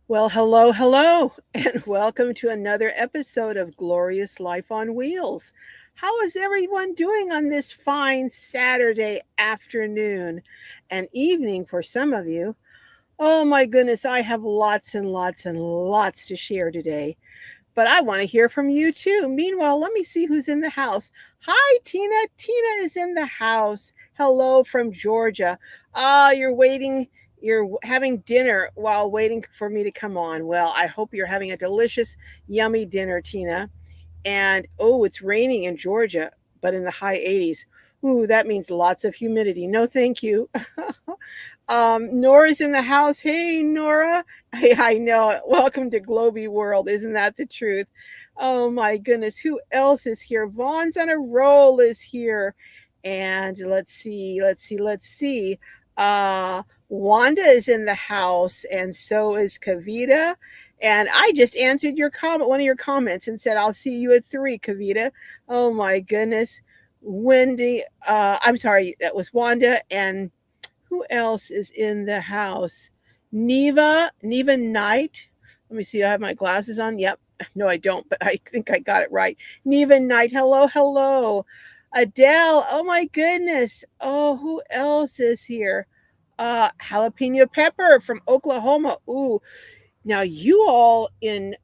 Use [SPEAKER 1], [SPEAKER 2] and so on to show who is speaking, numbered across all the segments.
[SPEAKER 1] Well, hello, hello, and welcome to another episode of Glorious Life on Wheels. How is everyone doing on this fine Saturday afternoon and evening for some of you? Oh my goodness, I have lots and lots and lots to share today, but I want to hear from you too. Meanwhile, let me see who's in the house. Hi, Tina. Tina is in the house. Hello from Georgia. You're waiting. You're having dinner while waiting for me to come on. Well, I hope you're having a delicious, yummy dinner, Tina. And oh, it's raining in Georgia, but in the high 80s. Ooh, that means lots of humidity. No, thank you. Nora's in the house. Hey, Nora. Hey, I know it. Welcome to Glowbie World. Isn't that the truth? Oh my goodness. Who else is here? Vaughn's on a roll is here. And let's see. Wanda is in the house, and so is Kavita. And I just answered your comment, one of your comments, and said, I'll see you at 3, Kavita. Oh my goodness. Wendy, I'm sorry, that was Wanda. And who else is in the house? Neva Knight. Let me see. I have my glasses on. Yep. No, I don't, but I think I got it right. Neva Knight. Hello, hello. Adele. Oh my goodness. Oh, who else is here? Jalapeno Pepper from Oklahoma. Ooh, now you all in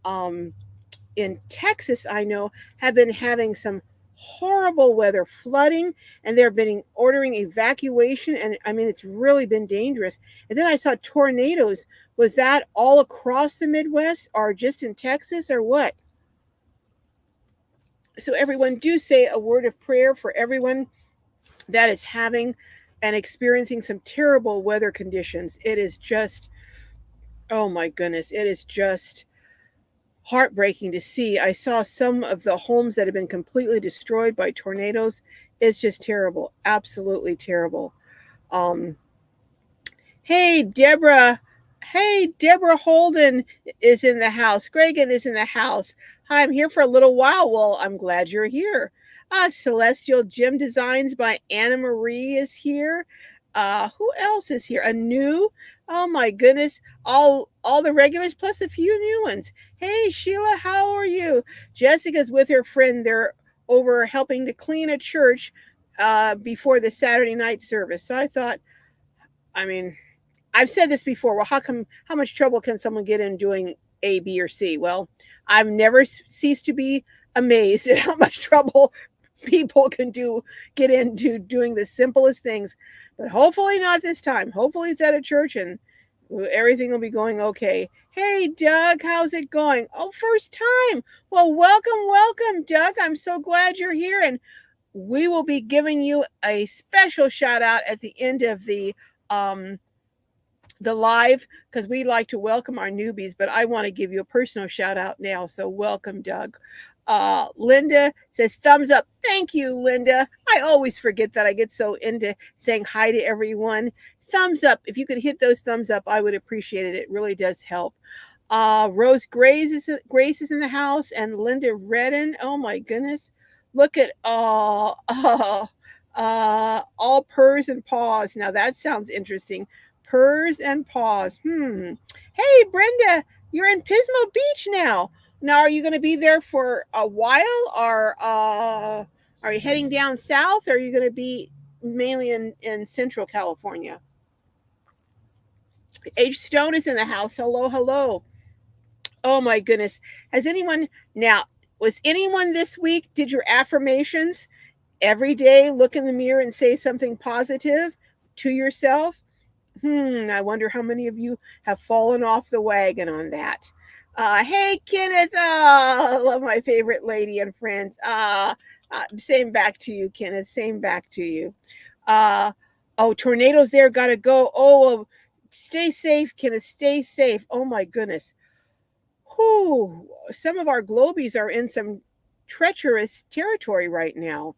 [SPEAKER 1] Texas, I know, have been having some horrible weather, flooding, and they've been ordering evacuation. And I mean, it's really been dangerous. And then I saw tornadoes. Was that all across the Midwest or just in Texas or what? So, everyone, do say a word of prayer for everyone that is having and experiencing some terrible weather conditions. It is just, oh my goodness, it is just heartbreaking to see. I saw some of the homes that have been completely destroyed by tornadoes. It's just terrible, absolutely terrible. Um, hey, Deborah. Hey, Deborah Holden is in the house. Gregan is in the house. Hi, I'm here for a little while. Well, I'm glad you're here. Celestial Gem Designs by Anna Marie is here. Who else is here? A new, oh my goodness, all the regulars plus a few new ones. Hey Sheila, how are you? Jessica's with her friend. They're over helping to clean a church before the Saturday night service. So I thought, I mean, I've said this before. Well, how much trouble can someone get in doing A, B, or C? Well, I've never ceased to be amazed at how much trouble people can get into doing the simplest things. But hopefully not this time. Hopefully it's at a church and everything will be going okay. Hey, Doug, how's it going? Oh, first time. Well, welcome, Doug. I'm so glad you're here. And we will be giving you a special shout out at the end of the live because we like to welcome our newbies, but I want to give you a personal shout out now. So welcome, Doug. Linda says thumbs up. Thank you, Linda. I always forget that I get so into saying hi to everyone. Thumbs up. If you could hit those thumbs up, I would appreciate it. It really does help. Rose Grace is in the house, and Linda Redden. Oh my goodness. Look at all purrs and paws. Now that sounds interesting. Purrs and paws. Hey, Brenda, you're in Pismo Beach now. Now, are you going to be there for a while, or are you heading down south, or are you going to be mainly in Central California? H Stone is in the house. Hello, hello. Oh my goodness. Has anyone now? Was anyone this week? Did your affirmations every day? Look in the mirror and say something positive to yourself. I wonder how many of you have fallen off the wagon on that. Hey, Kenneth. I love my favorite lady and friends. Same back to you, Kenneth. Same back to you. Uh, oh, tornadoes there. Gotta go. Oh, stay safe, Kenneth. Stay safe. Oh, my goodness. Whew. Some of our Globies are in some treacherous territory right now.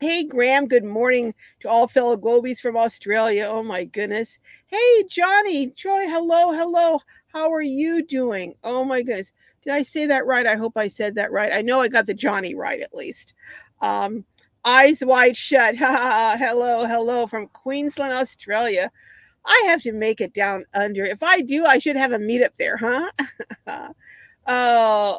[SPEAKER 1] Hey, Graham, good morning to all fellow Globies from Australia. Oh, my goodness. Hey, Johnny, Joy, hello, hello. How are you doing? Oh, my goodness. Did I say that right? I hope I said that right. I know I got the Johnny right at least. Eyes wide shut. Hello, hello from Queensland, Australia. I have to make it down under. If I do, I should have a meetup there, huh? Oh,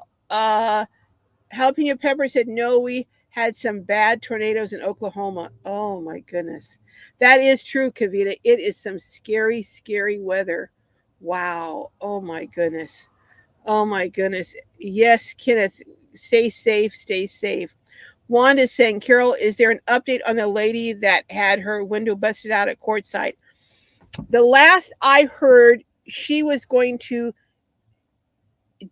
[SPEAKER 1] Jalapeno Pepper said, no, we had some bad tornadoes in Oklahoma. Oh my goodness. That is true, Kavita. It is some scary, scary weather. Wow. Oh my goodness. Oh my goodness. Yes, Kenneth, stay safe, stay safe. Wanda's saying, Carol, is there an update on the lady that had her window busted out at courtside? The last I heard, she was going to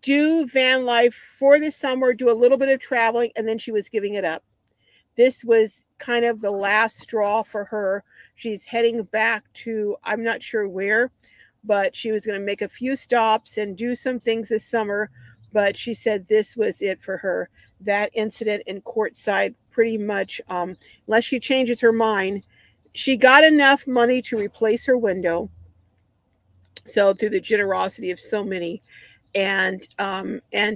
[SPEAKER 1] do van life for the summer, do a little bit of traveling, and then she was giving it up. This was kind of the last straw for her. She's heading back to, I'm not sure where, but she was going to make a few stops and do some things this summer. But she said this was it for her. That incident in courtside, pretty much, unless she changes her mind, she got enough money to replace her window. So through the generosity of so many, and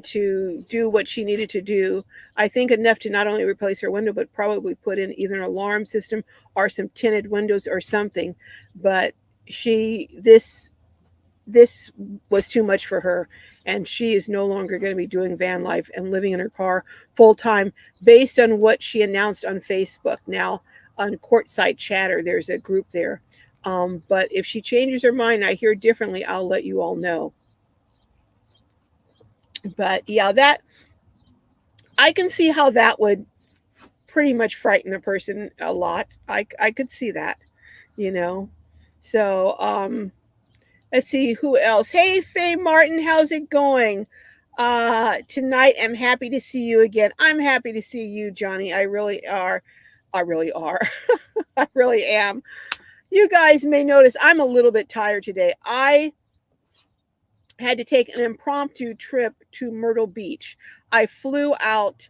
[SPEAKER 1] to do what she needed to do. I think enough to not only replace her window, but probably put in either an alarm system or some tinted windows or something. But she this was too much for her, and she is no longer going to be doing van life and living in her car full time, based on what she announced on Facebook. Now on Courtside Chatter, there's a group there. But if she changes her mind, I hear differently, I'll let you all know. But yeah, that I can see how that would pretty much frighten a person a lot. I could see that, you know. So let's see who else. Hey Faye Martin, how's it going? Tonight I'm happy to see you again. I'm happy to see you, Johnny. I really are. I really are. I really am. You guys may notice I'm a little bit tired today. I had to take an impromptu trip to Myrtle Beach. I flew out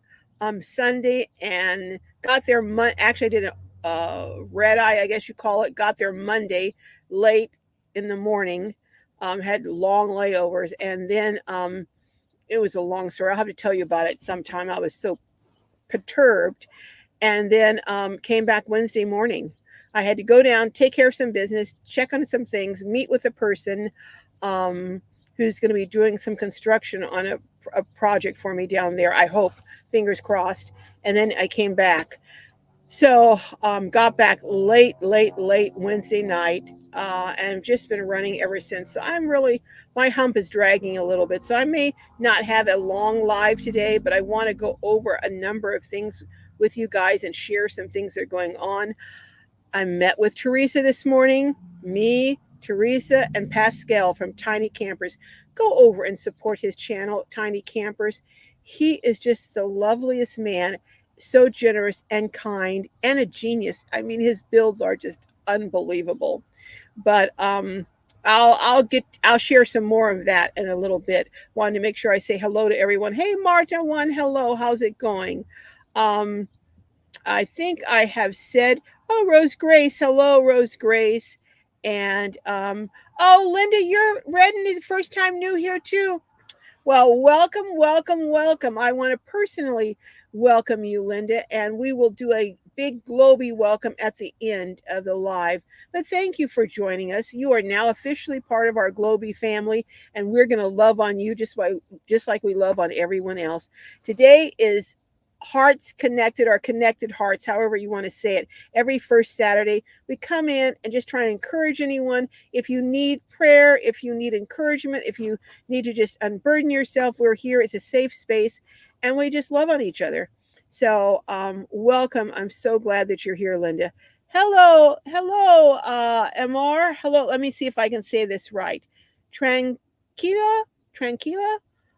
[SPEAKER 1] Sunday and got there. Actually, I did a red eye, I guess you call it. Got there Monday late in the morning. Had long layovers, and then it was a long story. I'll have to tell you about it sometime. I was so perturbed, and then came back Wednesday morning. I had to go down, take care of some business, check on some things, meet with a person. Who's going to be doing some construction on a project for me down there. I hope, fingers crossed. And then I came back. So got back late Wednesday night, and just been running ever since. So I'm really, my hump is dragging a little bit. So I may not have a long live today, but I want to go over a number of things with you guys and share some things that are going on. I met with Teresa this morning. Me, Teresa, and Pascal from Tiny Campers. Go over and support his channel, Tiny Campers. He is just the loveliest man, so generous and kind and a genius. I mean, his builds are just unbelievable. But I'll share some more of that in a little bit. Wanted to make sure I say hello to everyone. Hey Marta, one hello. How's it going? Um, I think I have said, oh, Rose Grace. Hello, Rose Grace. And, oh, Linda, you're Redden is the first time new here, too. Well, welcome, welcome, welcome. I want to personally welcome you, Linda, and we will do a big Glowbie welcome at the end of the live. But thank you for joining us. You are now officially part of our Glowbie family, and we're going to love on you just like we love on everyone else. Today is Hearts Connected, or Connected Hearts, however you want to say it. Every first Saturday, we come in and just try to encourage anyone. If you need prayer, if you need encouragement, if you need to just unburden yourself, we're here. It's a safe space, and we just love on each other. So welcome. I'm so glad that you're here, Linda. Hello, Amar. Hello, let me see if I can say this right. Tranquila.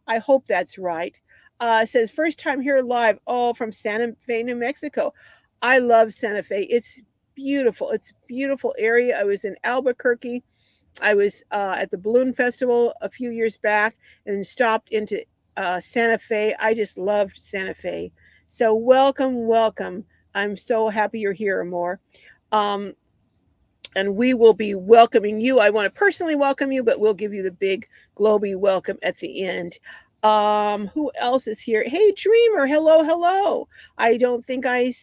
[SPEAKER 1] I hope that's right. Says first time here live. Oh, from Santa Fe, New Mexico. I love Santa Fe. It's beautiful. It's a beautiful area. I was in Albuquerque. I was at the Balloon Festival a few years back and stopped into Santa Fe. I just loved Santa Fe. So welcome. I'm so happy you're here, Amor. And we will be welcoming you. I want to personally welcome you, but we'll give you the big Glowbie welcome at the end. Who else is here? Hey Dreamer, hello. I don't think I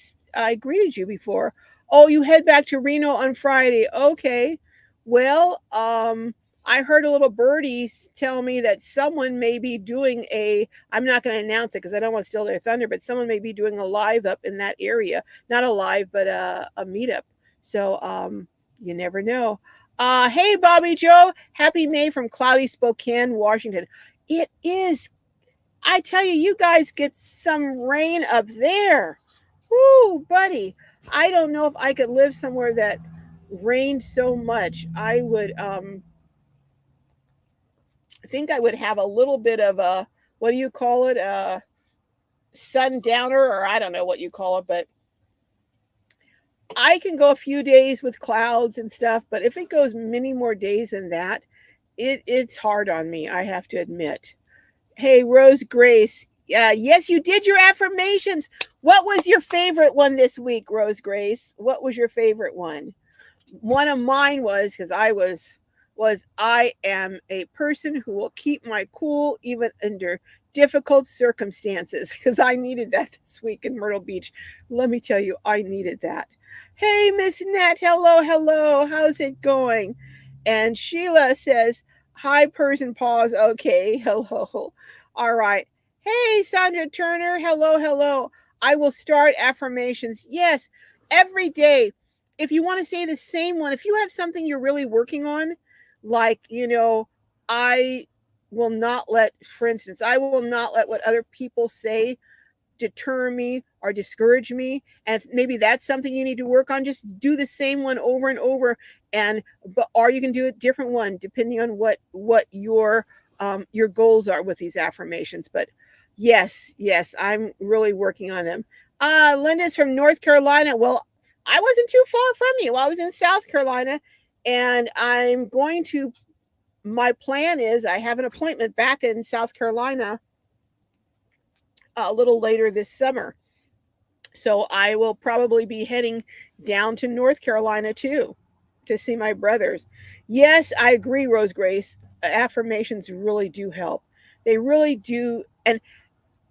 [SPEAKER 1] greeted you before. Oh, you head back to Reno on Friday. Okay. Well, I heard a little birdie tell me that someone may be doing a, I'm not going to announce it because I don't want to steal their thunder, but someone may be doing a live up in that area. Not a live, but a meetup. So you never know. Hey, Bobby Joe. Happy May from cloudy Spokane, Washington. It is, I tell you, you guys get some rain up there. Woo, buddy. I don't know if I could live somewhere that rained so much. I think I would have a little bit of a, what do you call it? A sundowner, or I don't know what you call it, but I can go a few days with clouds and stuff, but if it goes many more days than that, it's hard on me, I have to admit. Hey, Rose Grace. Yes, you did your affirmations. What was your favorite one this week, Rose Grace? What was your favorite one? One of mine was, because I am a person who will keep my cool even under difficult circumstances, because I needed that this week in Myrtle Beach. Let me tell you, I needed that. Hey, Miss Nat, hello, hello. How's it going? And Sheila says, hi, person pause. Okay, hello. All right. Hey, Sandra Turner, hello, hello. I will start affirmations. Yes, every day. If you want to say the same one, if you have something you're really working on, like, I will not let, for instance, I will not let what other people say deter me or discourage me. And if maybe that's something you need to work on, just do the same one over and over. Or you can do a different one depending on what your goals are with these affirmations. But yes, I'm really working on them. Linda's from North Carolina. Well, I wasn't too far from you. Well, I was in South Carolina, and my plan is I have an appointment back in South Carolina a little later this summer. So I will probably be heading down to North Carolina too to see my brothers. Yes, I agree, Rose Grace. Affirmations really do help. They really do. And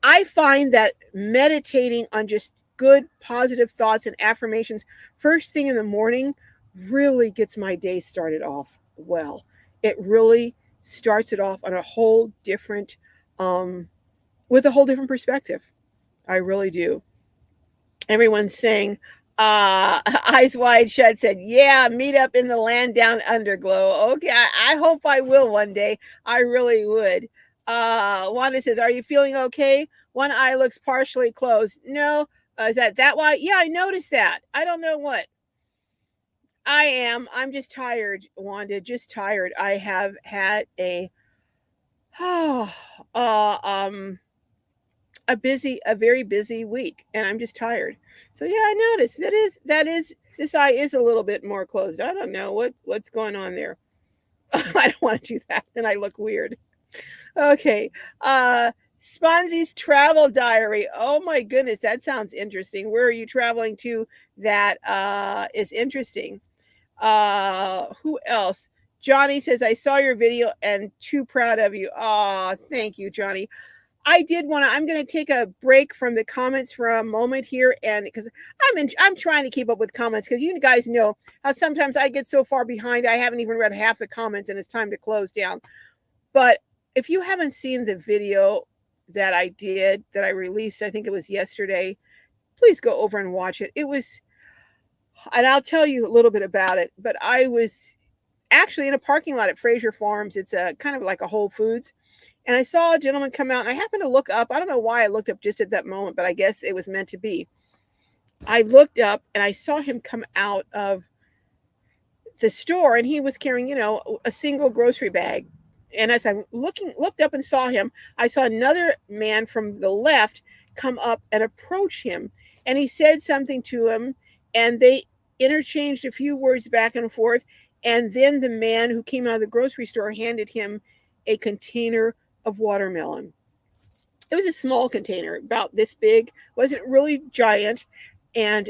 [SPEAKER 1] I find that meditating on just good, positive thoughts and affirmations first thing in the morning really gets my day started off well. It really starts it off on a whole different, with a whole different perspective. I really do. Everyone's saying, Eyes Wide Shut said, yeah, meet up in the land down under, Glow. Okay, I hope I will one day. I really would. Wanda says, are you feeling okay? One eye looks partially closed. No. Is that why? Yeah, I noticed that. I don't know what. I am. I'm just tired, Wanda. Just tired. I have had uh, um, a very busy week, and I'm just tired. So yeah, I noticed that is this eye is a little bit more closed. I don't know what's going on there. I don't want to do that, and I look weird. Okay. Sponzy's travel diary. Oh my goodness, that sounds interesting. Where are you traveling to that is interesting? Who else? Johnny says, I saw your video and too proud of you. Oh, thank you, Johnny. I'm going to take a break from the comments for a moment here. And because I'm trying to keep up with comments, because you guys know how sometimes I get so far behind, I haven't even read half the comments and it's time to close down. But if you haven't seen the video that I released, I think it was yesterday, please go over and watch it. And I'll tell you a little bit about it, but I was actually in a parking lot at Fraser Farms. It's a kind of like a Whole Foods. And I saw a gentleman come out, and I happened to look up. I don't know why I looked up just at that moment, but I guess it was meant to be. I looked up and I saw him come out of the store, and he was carrying, a single grocery bag. And as I looked up and saw him, I saw another man from the left come up and approach him. And he said something to him, and they interchanged a few words back and forth. And then the man who came out of the grocery store handed him a container of watermelon. It was a small container, about this big, wasn't really giant. And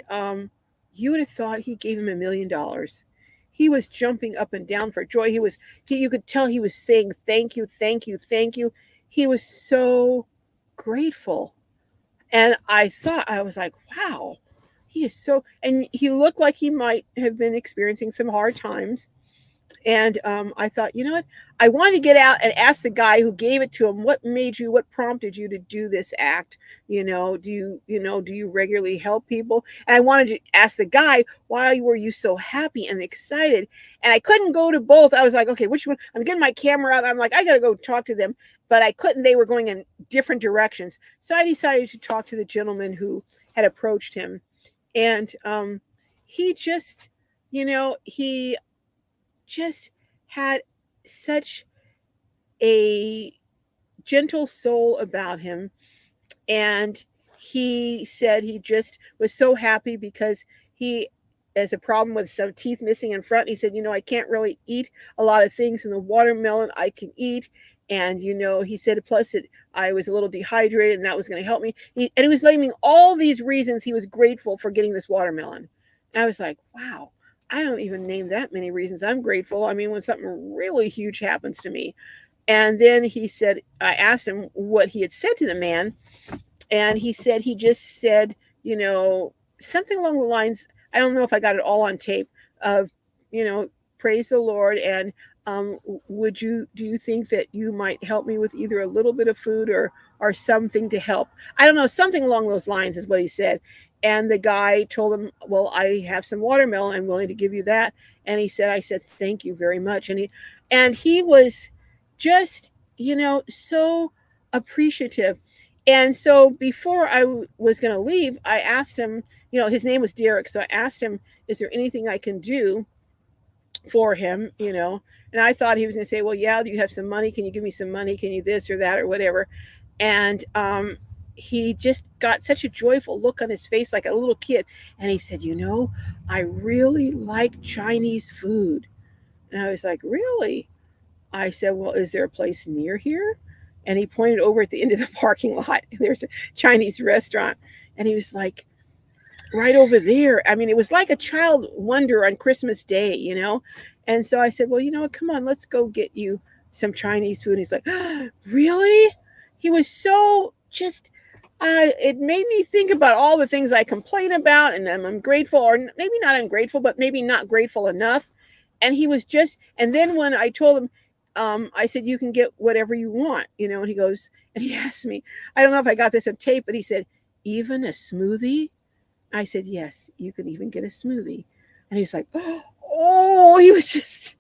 [SPEAKER 1] you would have thought he gave him $1,000,000. He was jumping up and down for joy. You could tell he was saying, thank you, thank you, thank you. He was so grateful. And I was like, wow, he is so, and he looked like he might have been experiencing some hard times. And I thought, you know what? I wanted to get out and ask the guy who gave it to him, what prompted you to do this act? Do you regularly help people? And I wanted to ask the guy, why were you so happy and excited? And I couldn't go to both. I was like, okay, which one? I'm getting my camera out. I'm like, I got to go talk to them. But I couldn't. They were going in different directions. So I decided to talk to the gentleman who had approached him. And he just, he just had such a gentle soul about him. And he said he just was so happy because he has a problem with some teeth missing in front. He said, I can't really eat a lot of things, and the watermelon I can eat. And he said, plus I was a little dehydrated, and that was going to help me. And he was naming all these reasons he was grateful for getting this watermelon. And I was like, wow, I don't even name that many reasons I'm grateful. I mean, when something really huge happens to me. And then he said, I asked him what he had said to the man, and he said he just said, something along the lines, I don't know if I got it all on tape, of, praise the Lord, and do you think that you might help me with either a little bit of food or something to help? I don't know, something along those lines is what he said. And the guy told him, well, I have some watermelon, I'm willing to give you that. And I said, thank you very much. And he was just, so appreciative. And so before I was going to leave, I asked him, his name was Derek. So I asked him, is there anything I can do for him? And I thought he was going to say, well, yeah, do you have some money? Can you give me some money? Can you this or that or whatever? And he just got such a joyful look on his face, like a little kid. And he said, I really like Chinese food. And I was like, really? I said, well, is there a place near here? And he pointed over at the end of the parking lot. There's a Chinese restaurant. And he was like, right over there. I mean, it was like a child wonder on Christmas Day. And so I said, well, you know what? Come on, let's go get you some Chinese food. And he's like, oh, really? He was so just, it made me think about all the things I complain about and I'm grateful, or maybe not ungrateful, but maybe not grateful enough. And he was just, and then when I told him, I said, you can get whatever you want, and he goes, and he asked me, I don't know if I got this on tape, but he said, even a smoothie? I said, yes, you can even get a smoothie. And he was like, oh, he was just,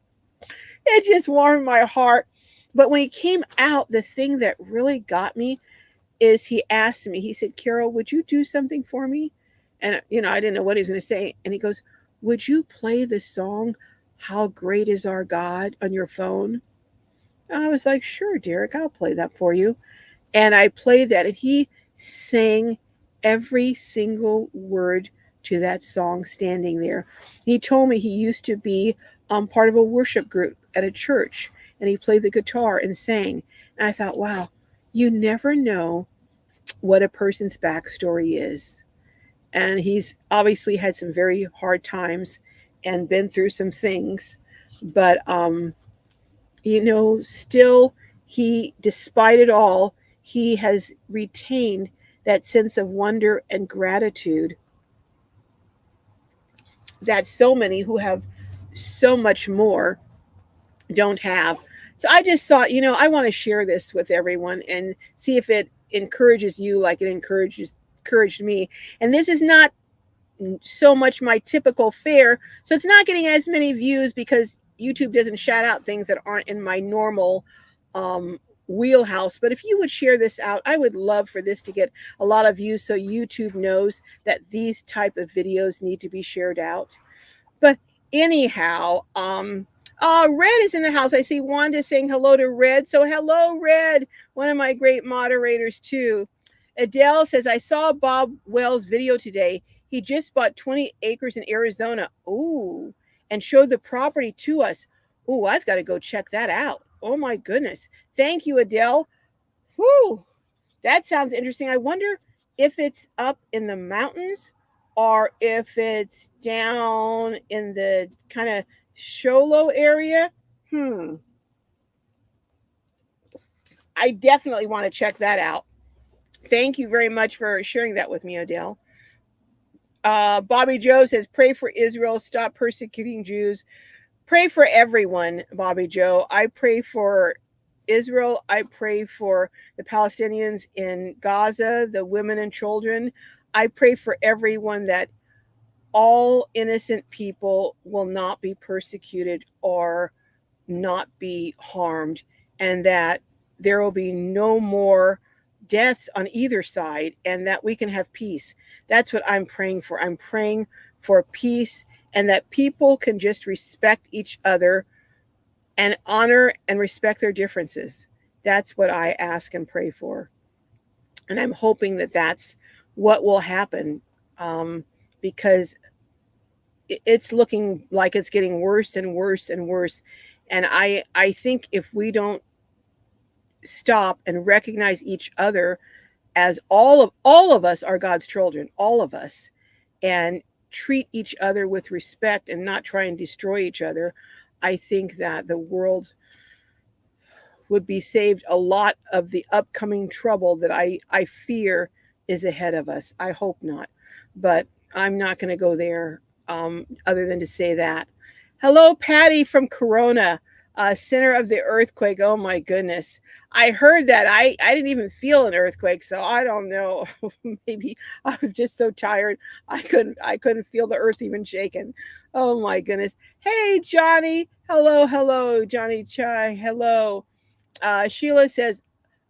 [SPEAKER 1] it just warmed my heart. But when he came out, the thing that really got me is he asked me, he said, Carol, would you do something for me? And, I didn't know what he was going to say. And he goes, would you play the song, How Great Is Our God, on your phone? And I was like, sure, Derek, I'll play that for you. And I played that, and he sang every single word to that song standing there. He told me he used to be part of a worship group at a church, and he played the guitar and sang. And I thought, wow, you never know what a person's backstory is. And he's obviously had some very hard times and been through some things, but still, despite it all, he has retained that sense of wonder and gratitude that so many who have so much more don't have. So I just thought, I want to share this with everyone and see if it encourages you like it encouraged me. And this is not so much my typical fare. So it's not getting as many views because YouTube doesn't shout out things that aren't in my normal um, wheelhouse. But if you would share this out, I would love for this to get a lot of views so YouTube knows that these type of videos need to be shared out. But anyhow, Red is in the house. I see Wanda saying hello to Red. So hello, Red, one of my great moderators too. Adele says, I saw Bob Wells' video today. He just bought 20 acres in Arizona. Ooh, and showed the property to us. Ooh, I've got to go check that out. Oh my goodness. Thank you, Adele. Whew, that sounds interesting. I wonder if it's up in the mountains or if it's down in the kind of Sholo area. I definitely want to check that out. Thank you very much for sharing that with me, Adele. Bobby Joe says, pray for Israel, stop persecuting Jews. Pray for everyone, Bobby Joe. I pray for Israel. I pray for the Palestinians in Gaza, the women and children. I pray for everyone that all innocent people will not be persecuted or not be harmed, and that there will be no more deaths on either side, and that we can have peace. That's what I'm praying for. I'm praying for peace, and that people can just respect each other and honor and respect their differences. That's what I ask and pray for. And I'm hoping that that's what will happen, because it's looking like it's getting worse and worse and worse. And I think if we don't stop and recognize each other as all of us are God's children, all of us, and treat each other with respect and not try and destroy each other, I think that the world would be saved a lot of the upcoming trouble that I fear is ahead of us. I hope not, but I'm not going to go there, other than to say that. Hello, Patty from Corona, center of the earthquake. Oh my goodness. I heard that. I didn't even feel an earthquake, so I don't know. Maybe I was just so tired I couldn't feel the earth even shaking. Oh my goodness. Hey Johnny. Hello, Johnny Chai. Hello. Sheila says,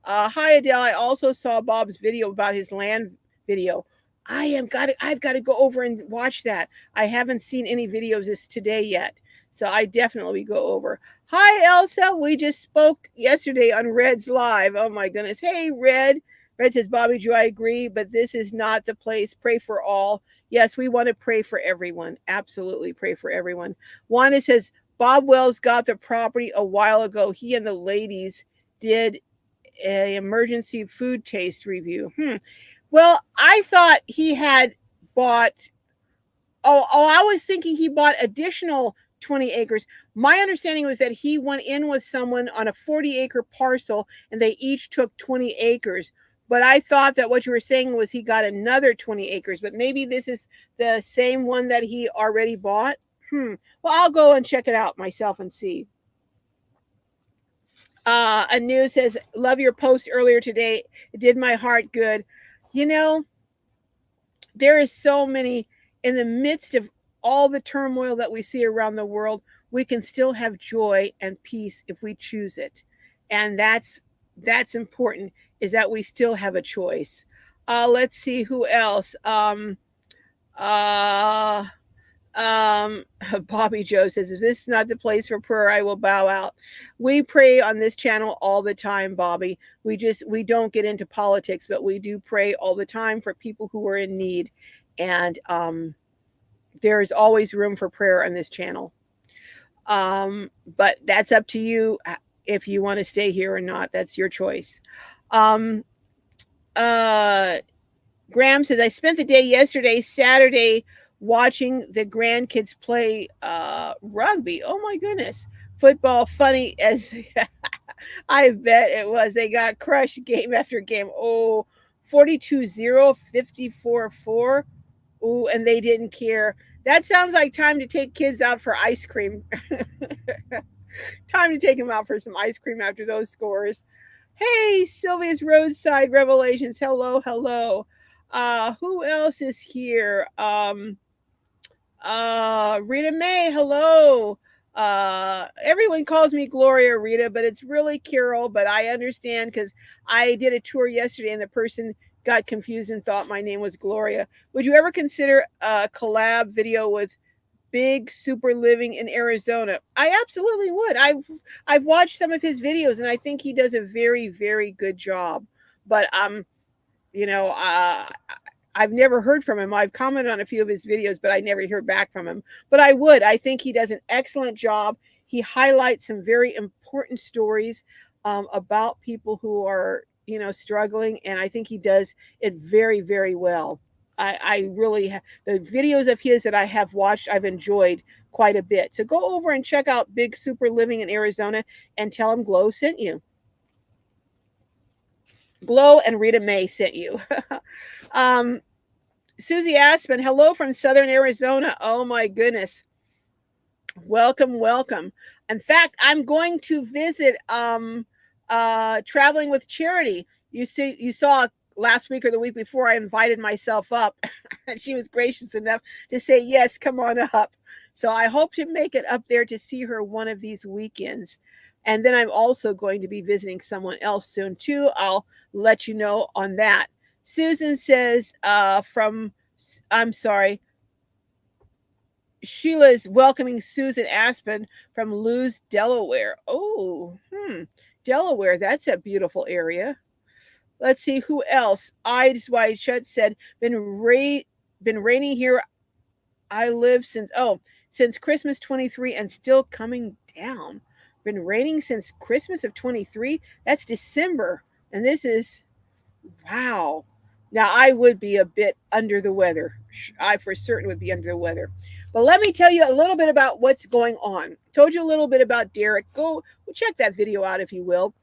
[SPEAKER 1] "Hi Adele. I also saw Bob's video about his land video. I've got to go over and watch that. I haven't seen any videos this today yet, so I definitely go over." Hi Elsa. We just spoke yesterday on Red's live. Oh my goodness. Hey Red. Red says, "Bobby Joe, I agree, but this is not the place. Pray for all." Yes, we want to pray for everyone. Absolutely pray for everyone. Wanda says, "Bob Wells got the property a while ago. He and the ladies did a emergency food taste review." Well, I thought he had bought. Oh, I was thinking he bought additional 20 acres. My understanding was that he went in with someone on a 40-acre parcel and they each took 20 acres. But I thought that what you were saying was he got another 20 acres, but maybe this is the same one that he already bought. Well, I'll go and check it out myself and see. Anu says, "Love your post earlier today. It did my heart good." You know, there is so many, in the midst of all the turmoil that we see around the world, we can still have joy and peace if we choose it. And that's important, is that we still have a choice. Let's see who else. Uh Bobby Joe says, "If this is not the place for prayer, I will bow out." We pray on this channel all the time, Bobby. We don't get into politics, but we do pray all the time for people who are in need. And there is always room for prayer on this channel. But that's up to you if you want to stay here or not. That's your choice. Um, uh, Graham says, "I spent the day yesterday, Saturday, watching the grandkids play rugby." Oh my goodness. Football, funny as I bet it was. They got crushed game after game. Oh, 42-0, 54-4. Ooh, and they didn't care. That sounds like time to take kids out for ice cream. Time to take them out for some ice cream after those scores. Hey, Sylvia's Roadside Revelations. Hello. Who else is here? Rita May, hello. Everyone calls me Gloria Rita, but it's really Carol, but I understand because I did a tour yesterday and the person got confused and thought my name was Gloria. Would you ever consider a collab video with Big Super Living in Arizona? I absolutely would. I've watched some of his videos and I think he does a very, very good job. But you know, I've never heard from him. I've commented on a few of his videos, but I never hear back from him. But I would. I think he does an excellent job. He highlights some very important stories about people who are, struggling, and I think he does it very, very well. I really the videos of his that I have watched, I've enjoyed quite a bit. So go over and check out Big Super Living in Arizona and tell him Glow sent you. Glow and Rita May sent you. Susie Aspen, hello from Southern Arizona. Oh my goodness. Welcome, welcome. In fact, I'm going to visit Traveling with Charity. You saw last week or the week before I invited myself up and she was gracious enough to say yes, come on up. So I hope to make it up there to see her one of these weekends. And then I'm also going to be visiting someone else soon too. I'll let you know on that. Susan says I'm sorry, Sheila is welcoming Susan Aspen from Lewes, Delaware. Oh, Delaware, that's a beautiful area. Let's see who else. Eyes Wide Shut said, been raining here. I live since Christmas 23 and still coming down. Been raining since Christmas of 23. That's December, and this is wow. Now, I would be a bit under the weather. I for certain would be under the weather. But let me tell you a little bit about what's going on. Told you a little bit about Derek. Go check that video out if you will.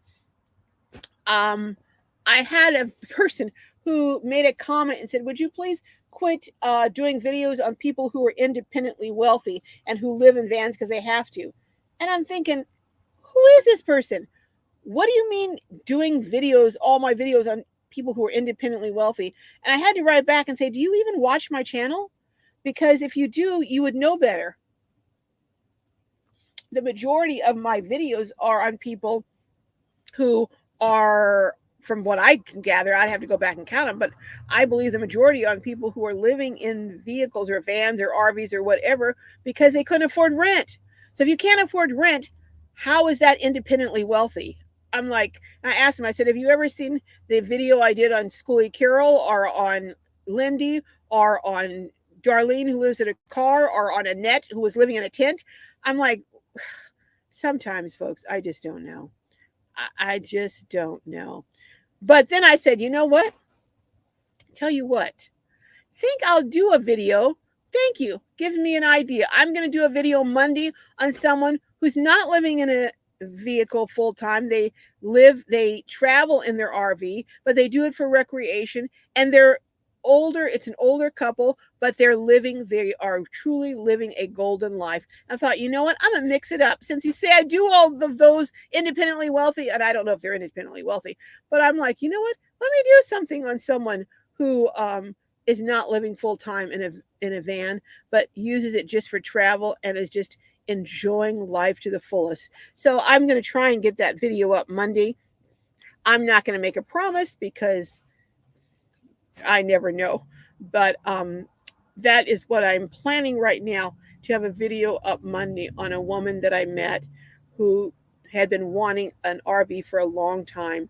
[SPEAKER 1] Um, I had a person who made a comment and said, "Would you please quit doing videos on people who are independently wealthy and who live in vans because they have to?" And I'm thinking, who is this person? What do you mean doing videos, all my videos on people who are independently wealthy? And I had to write back and say, do you even watch my channel? Because if you do, you would know better. The majority of my videos are on people who are, from what I can gather, I'd have to go back and count them, but I believe the majority on people who are living in vehicles or vans or RVs or whatever because they couldn't afford rent. So if you can't afford rent, how is that independently wealthy? I'm like, I asked him, I said, have you ever seen the video I did on Schoolie Carroll or on Lindy or on Darlene who lives in a car or on Annette who was living in a tent? I'm like, sometimes, folks, I just don't know. I just don't know. But then I said, you know what? Tell you what, think I'll do a video. Thank you. Gives me an idea. I'm going to do a video Monday on someone who's not living in a vehicle full time. They travel in their RV, but they do it for recreation and they're older. It's an older couple, but they are truly living a golden life. I thought, you know what? I'm going to mix it up. Since you say I do all of those independently wealthy, and I don't know if they're independently wealthy, but I'm like, you know what? Let me do something on someone who is not living full time in a van, but uses it just for travel and is just enjoying life to the fullest. So I'm going to try and get that video up Monday. I'm not going to make a promise because I never know, but that is what I'm planning right now, to have a video up Monday on a woman that I met who had been wanting an RV for a long time,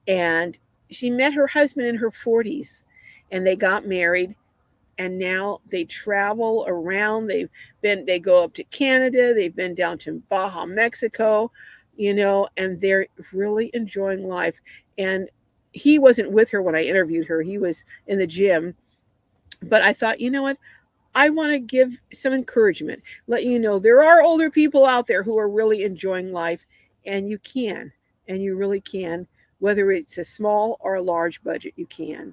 [SPEAKER 1] and she met her husband in her 40s and they got married, and now they travel around. They go up to Canada, they've been down to Baja, Mexico, and they're really enjoying life. And he wasn't with her when I interviewed her. He was in the gym. But I thought, you know what? I want to give some encouragement, let you know there are older people out there who are really enjoying life, and you really can, whether it's a small or a large budget, you can.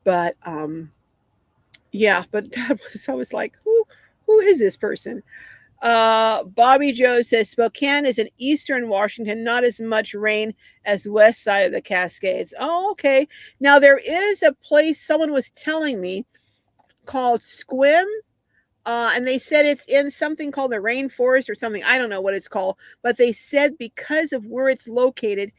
[SPEAKER 1] But yeah, but I was like, who is this person? Bobby Joe says Spokane is in eastern Washington, not as much rain as west side of the Cascades. Oh, okay. Now there is a place someone was telling me called Squim. And they said it's in something called the rainforest or something. I don't know what it's called, but they said because of where it's located,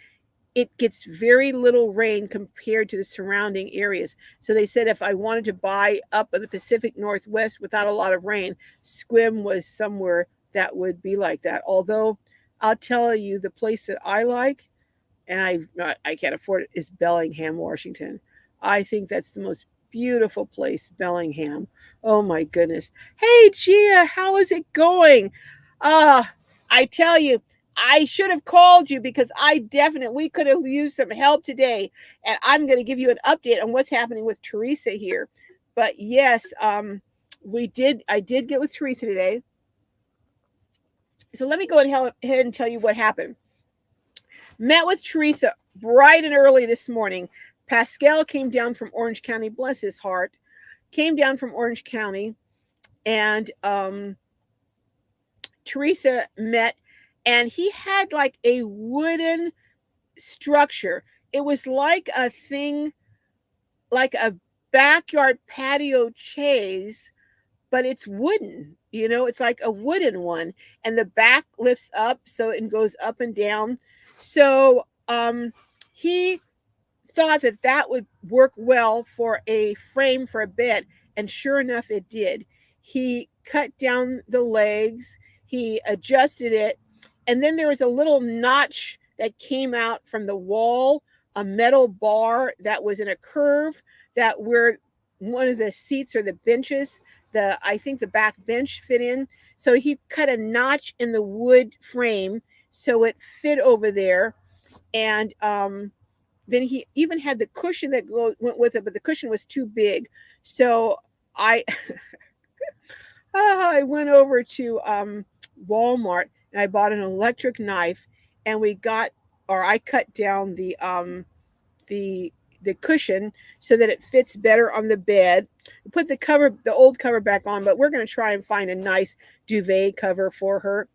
[SPEAKER 1] it gets very little rain compared to the surrounding areas. So they said if I wanted to buy up in the Pacific Northwest without a lot of rain, Squim was somewhere that would be like that. Although I'll tell you, the place that I like, and I can't afford it, is Bellingham, Washington. I think that's the most beautiful place, Bellingham. Oh my goodness. Hey Gia, how is it going? I tell you, I should have called you because we could have used some help today. And I'm going to give you an update on what's happening with Teresa here. But yes, I did get with Teresa today. So let me go ahead and tell you what happened. Met with Teresa bright and early this morning. Pascal came down from Orange County, bless his heart, came down from Orange County, and Teresa met, and he had like a wooden structure. It was like a thing, like a backyard patio chaise, but it's wooden. It's like a wooden one, and the back lifts up so it goes up and down. So he thought that that would work well for a frame for a bed, and sure enough, it did. He cut down the legs, he adjusted it, and then there was a little notch that came out from the wall, a metal bar that was in a curve, that where one of the seats or the benches, the I think the back bench fit in. So he cut a notch in the wood frame so it fit over there, and then he even had the cushion that went with it, but the cushion was too big. So I I went over to Walmart, and I bought an electric knife, and I cut down the the cushion so that it fits better on the bed. Put the old cover back on, but we're going to try and find a nice duvet cover for her,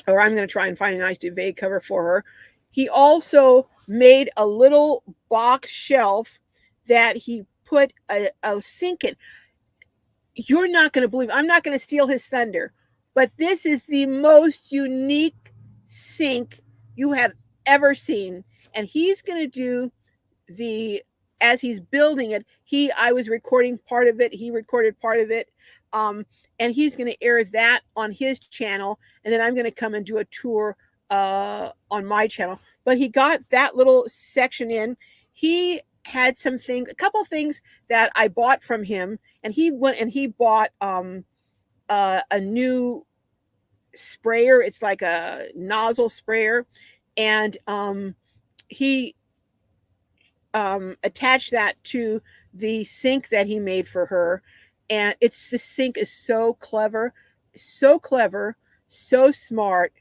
[SPEAKER 1] or I'm going to try and find a nice duvet cover for her. He also made a little box shelf that he put a sink in. You're not going to believe, I'm not going to steal his thunder, but this is the most unique sink you have ever seen. And he's going to do the as he's building it. I was recording part of it, he recorded part of it, and he's going to air that on his channel, and then I'm going to come and do a tour on my channel. But he got that little section in. He had a couple of things that I bought from him, and he went and he bought a new sprayer. It's like a nozzle sprayer, and he attached that to the sink that he made for her. And the sink is so clever, so clever, so smart.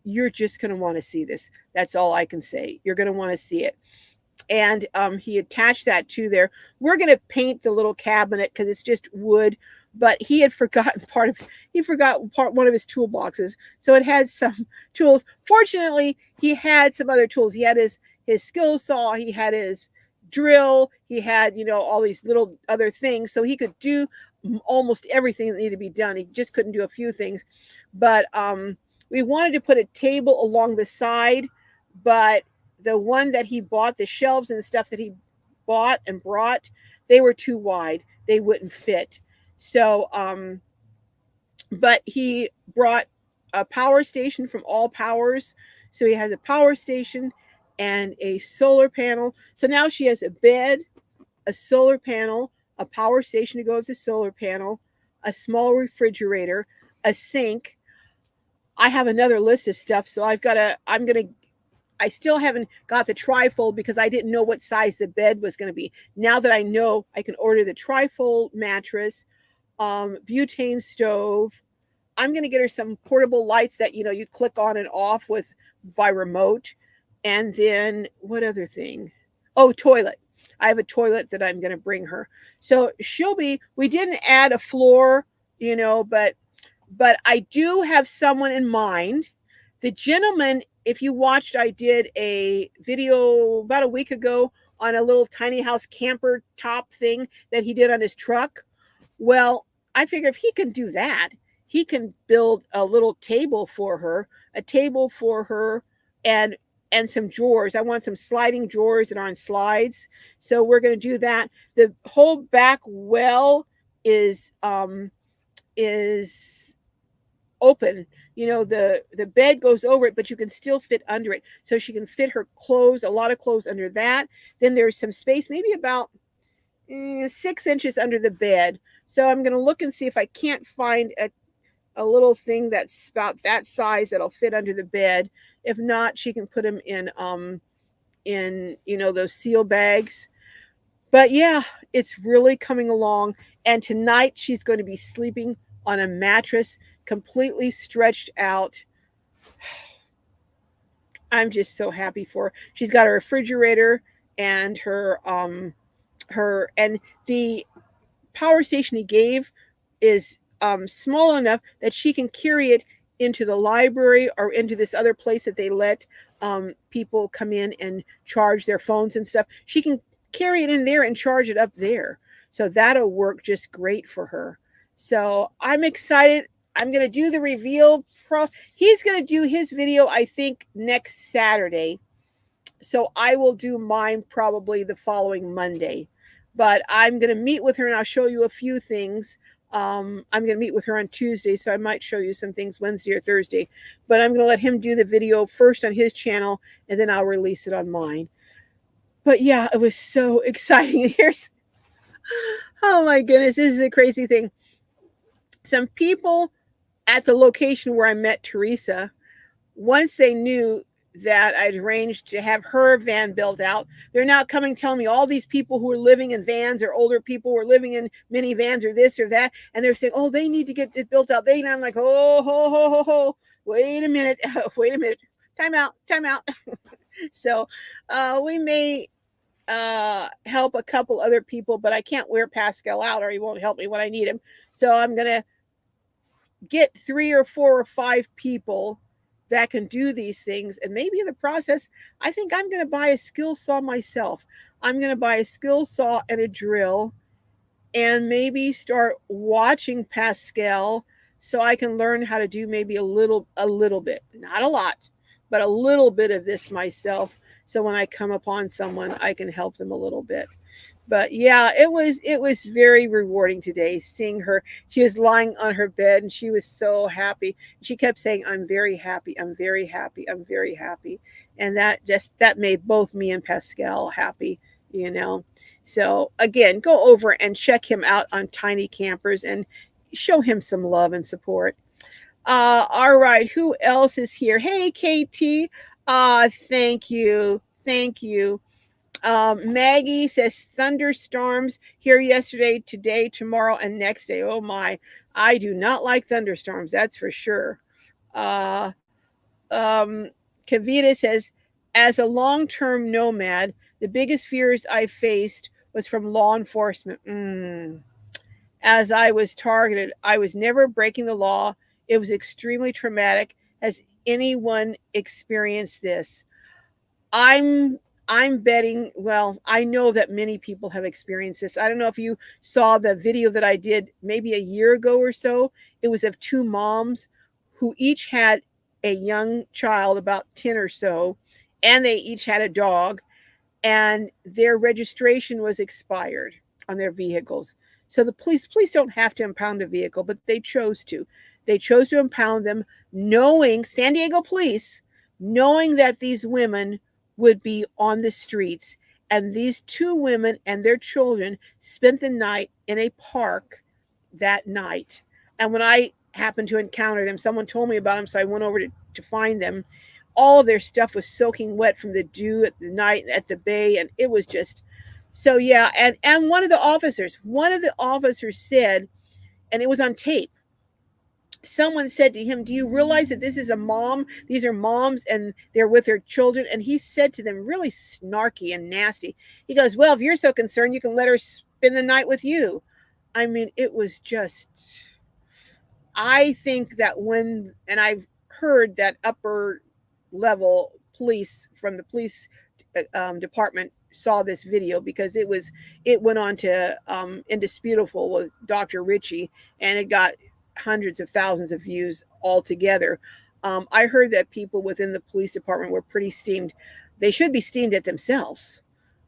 [SPEAKER 1] You're just going to want to see this. That's all I can say. You're going to want to see it. And he attached that to there. We're going to paint the little cabinet because it's just wood, but he had forgotten one of his toolboxes, so it had some tools. Fortunately, he had some other tools. He had his skill saw, he had his drill, he had all these little other things, so he could do almost everything that needed to be done. He just couldn't do a few things. But we wanted to put a table along the side, but the one that he bought, the shelves and the stuff that he bought and brought, they were too wide. They wouldn't fit. So, but he brought a power station from All Powers. So he has a power station and a solar panel. So now she has a bed, a solar panel, a power station to go with the solar panel, a small refrigerator, a sink. I have another list of stuff, so I still haven't got the trifold because I didn't know what size the bed was going to be. Now that I know, I can order the trifold mattress, butane stove. I'm going to get her some portable lights that you click on and off by remote. And then what other thing? Oh, toilet. I have a toilet that I'm going to bring her. So we didn't add a floor, but I do have someone in mind. The gentleman, if you watched, I did a video about a week ago on a little tiny house camper top thing that he did on his truck. Well, I figure if he can do that, he can build a little table for her, and some drawers. I want some sliding drawers that are on slides. So we're going to do that. The whole back well is open. The bed goes over it, but you can still fit under it. So she can fit her clothes, a lot of clothes under that. Then there's some space, maybe about 6 inches under the bed. So I'm going to look and see if I can't find a little thing that's about that size that'll fit under the bed. If not, she can put them in those seal bags. But yeah, it's really coming along. And tonight she's going to be sleeping on a mattress, completely stretched out. I'm just so happy for her. She's got a refrigerator and and the power station he gave is small enough that she can carry it into the library or into this other place that they let people come in and charge their phones and stuff. She can carry it in there and charge it up there. So that'll work just great for her. So I'm excited. I'm going to do the reveal. He's going to do his video, I think, next Saturday. So I will do mine probably the following Monday. But I'm going to meet with her and I'll show you a few things. I'm going to meet with her on Tuesday, so I might show you some things Wednesday or Thursday. But I'm going to let him do the video first on his channel, and then I'll release it on mine. But yeah, it was so exciting. Here's, oh my goodness, this is a crazy thing. Some people at the location where I met Teresa, once they knew that I'd arranged to have her van built out, they're now coming telling me all these people who are living in vans or older people who are living in minivans or this or that, and they're saying, oh, they need to get it built out. And I'm like, oh, ho, ho, ho, ho. Wait a minute, wait a minute, time out. So we may help a couple other people, but I can't wear Pascal out or he won't help me when I need him. So I'm going to get 3 or 4 or 5 people that can do these things. And maybe in the process, I think I'm going to buy a skill saw myself. I'm going to buy a skill saw and a drill and maybe start watching Pascal so I can learn how to do maybe a little bit, not a lot, but a little bit of this myself. So when I come upon someone, I can help them a little bit. But yeah, it was very rewarding today seeing her. She was lying on her bed and she was so happy. She kept saying, I'm very happy, I'm very happy, I'm very happy. And that made both me and Pascal happy, you know. So again, go over and check him out on Tiny Campers and show him some love and support. All right, who else is here? Hey, KT. Thank you. Thank you. Maggie says thunderstorms here yesterday, today, tomorrow, and next day. Oh my, I do not like thunderstorms, that's for sure. Uh, Kavita says, as a long-term nomad, the biggest fears I faced was from law enforcement. As I was targeted, I was never breaking the law. It was extremely traumatic. Has anyone experienced this? I'm betting, well, I know that many people have experienced this. I don't know if you saw the video that I did maybe a year ago or so. It was of 2 moms who each had a young child, about 10 or so, and they each had a dog, and their registration was expired on their vehicles. So the police don't have to impound a vehicle, but they chose to. They chose to impound them, knowing, San Diego police, knowing that these women would be on the streets. And these 2 women and their children spent the night in a park that night. And when I happened to encounter them, someone told me about them, so I went over to find them. All of their stuff was soaking wet from the dew at the night at the bay, and it was just so, yeah. And one of the officers said, and it was on tape, someone said to him, do you realize that this is a mom? These are moms and they're with their children. And he said to them, really snarky and nasty, he goes, well, if you're so concerned, you can let her spend the night with you. I mean, it was just, I think that and I've heard that upper level police from the police department saw this video because it went on to Indisputable with Dr. Ritchie, and it got hundreds of thousands of views altogether. I heard that people within the police department were pretty steamed. They should be steamed at themselves,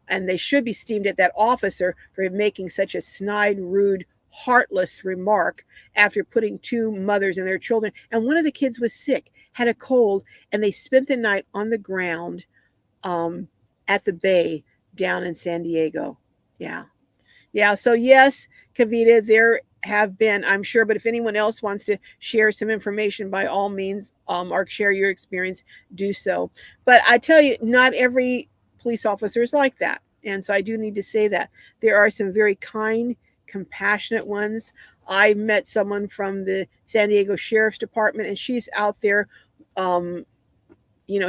[SPEAKER 1] and they should be steamed at that officer for making such a snide, rude, heartless remark after putting 2 mothers and their children. And one of the kids was sick, had a cold, and they spent the night on the ground at the bay down in San Diego. Yeah. So yes, Kavita, there have been, I'm sure, but if anyone else wants to share some information, by all means, or share your experience, do so. But I tell you, not every police officer is like that. And so I do need to say that. There are some very kind, compassionate ones. I met someone from the San Diego Sheriff's Department, and she's out there,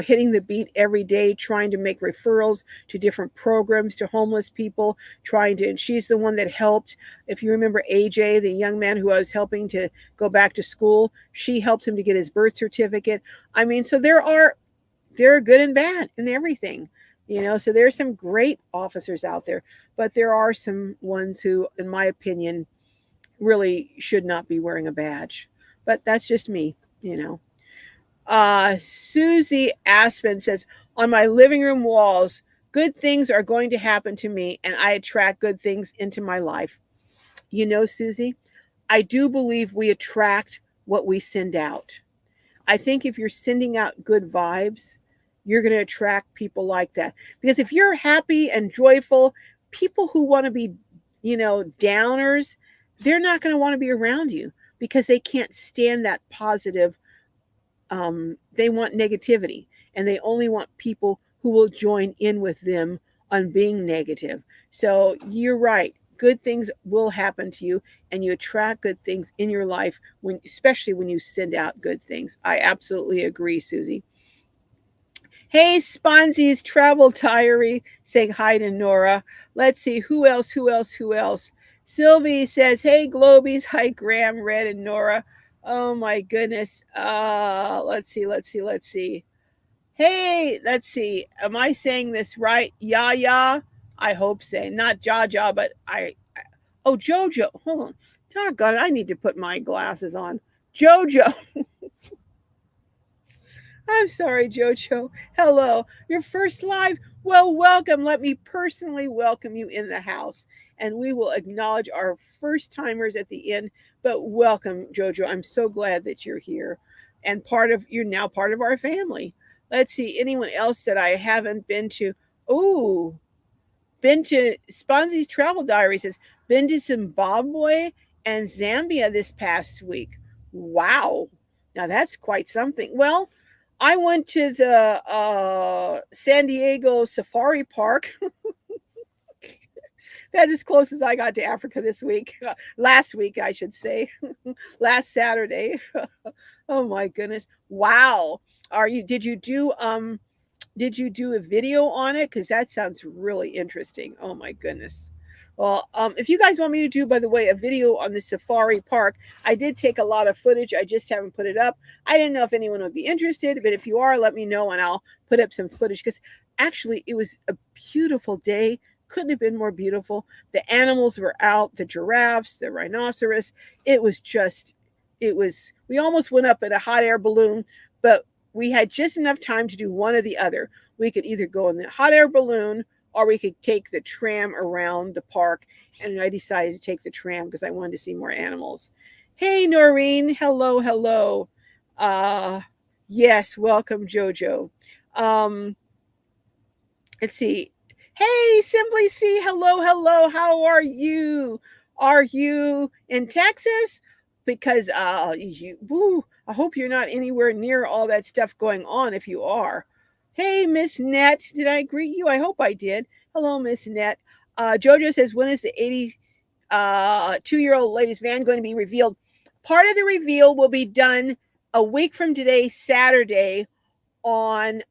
[SPEAKER 1] hitting the beat every day, trying to make referrals to different programs to homeless people, and she's the one that helped. If you remember AJ, the young man who I was helping to go back to school, she helped him to get his birth certificate. I mean, so there are good and bad and everything. So there's some great officers out there, but there are some ones who, in my opinion, really should not be wearing a badge. But that's just me. Susie Aspen says, on my living room walls, good things are going to happen to me, and I attract good things into my life. Susie, I do believe we attract what we send out. I think if you're sending out good vibes, you're going to attract people like that. Because if you're happy and joyful, people who want to be, downers, they're not going to want to be around you because they can't stand that positive. They want negativity, and they only want people who will join in with them on being negative. So you're right. Good things will happen to you, and you attract good things in your life especially when you send out good things. I absolutely agree, Susie. Hey, Sponzy's Travel Diary saying hi to Nora. Let's see, who else? Sylvie says, hey, Glowbies. Hi, Graham, Red, and Nora. Oh, my goodness. Let's see. Hey, let's see. Am I saying this right? Yaya? I hope so. Not Jaja, but oh, Jojo. Hold on. Doggone it. I need to put my glasses on. Jojo. I'm sorry, Jojo. Hello. Your first live. Well, welcome. Let me personally welcome you in the house. And we will acknowledge our first timers at the end. But welcome, Jojo. I'm so glad that you're here. And you're now part of our family. Let's see, anyone else that I haven't been to. Oh, been to Sponzy's Travel Diary says, been to Zimbabwe and Zambia this past week. Wow. Now that's quite something. Well, I went to the San Diego Safari Park. That's as close as I got to Africa this week. Last week, I should say. Last Saturday. Oh my goodness. Wow. Did you do a video on it? Because that sounds really interesting. Oh my goodness. Well, if you guys want me to do, by the way, a video on the safari park, I did take a lot of footage. I just haven't put it up. I didn't know if anyone would be interested, but if you are, let me know and I'll put up some footage. Because actually, it was a beautiful day. Couldn't have been more beautiful. The animals were out, the giraffes, the rhinoceros. We almost went up in a hot air balloon, but we had just enough time to do one or the other. We could either go in the hot air balloon or we could take the tram around the park. And I decided to take the tram because I wanted to see more animals. Hey, Noreen. Hello. Yes, welcome, Jojo. Let's see. Hey, Simply C. Hello. How are you? Are you in Texas? Because I hope you're not anywhere near all that stuff going on if you are. Hey, Miss Net, did I greet you? I hope I did. Hello, Miss Net. Jojo says, when is the 82-year-old lady's van going to be revealed? Part of the reveal will be done a week from today, Saturday, on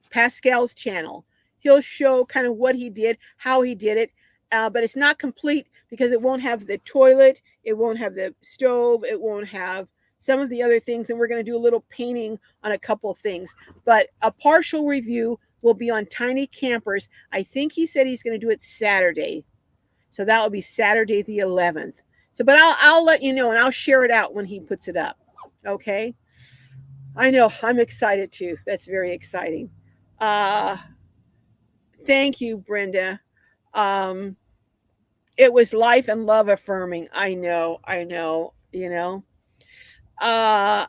[SPEAKER 1] Pascal's channel. He'll show kind of what he did, how he did it, but it's not complete because it won't have the toilet, it won't have the stove, it won't have some of the other things, and we're going to do a little painting on a couple things. But a partial review will be on Tiny Campers. I think he said he's going to do it Saturday. So that will be Saturday the 11th. So, but I'll let you know, and I'll share it out when he puts it up. Okay? I know, I'm excited too. That's very exciting. Thank you, Brenda. It was life and love affirming. I know, hi,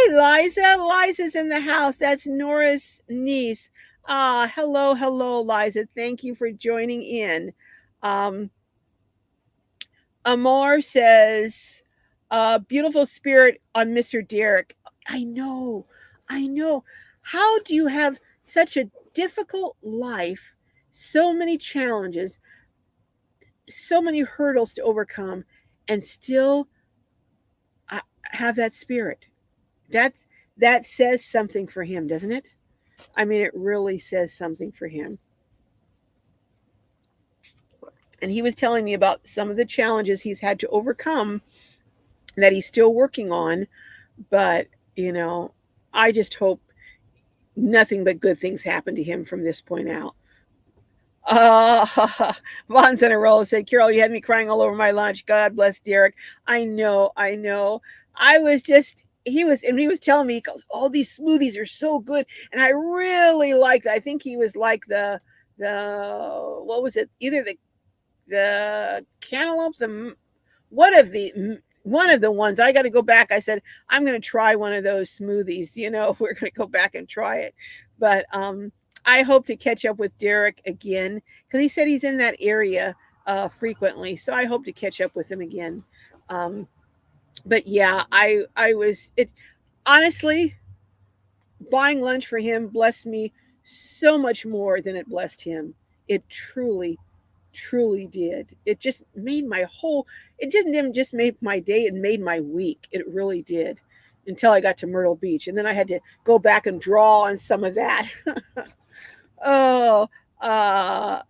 [SPEAKER 1] Liza. Liza's in the house. That's Nora's niece. Hello, Liza. Thank you for joining in. Amor says, beautiful spirit on Mr. Derek. I know. How do you have such a difficult life, so many challenges, so many hurdles to overcome, and still have that spirit? that says something for him, doesn't it? I mean, it really says something for him. And he was telling me about some of the challenges he's had to overcome that he's still working on. But, you know, I just hope nothing but good things happen to him from this point out. Uh, Von Centerello said, Carol, you had me crying all over my lunch. God bless Derek. I know, I know. I was just, he was telling me, he goes, all these smoothies are so good. And I really liked, I think he was like what was it? Either the cantaloupe, one of the ones. I got to go back. I said I'm going to try one of those smoothies. You know, we're going to go back and try it. But I hope to catch up with Derek again because he said he's in that area frequently. So I hope to catch up with him again. Um, but yeah, I was it honestly buying lunch for him blessed me so much more than it blessed him. It truly did. It just made my whole, it didn't even just make my day, it made my week. It really did until I got to Myrtle Beach. And then I had to go back and draw on some of that. Oh, uh,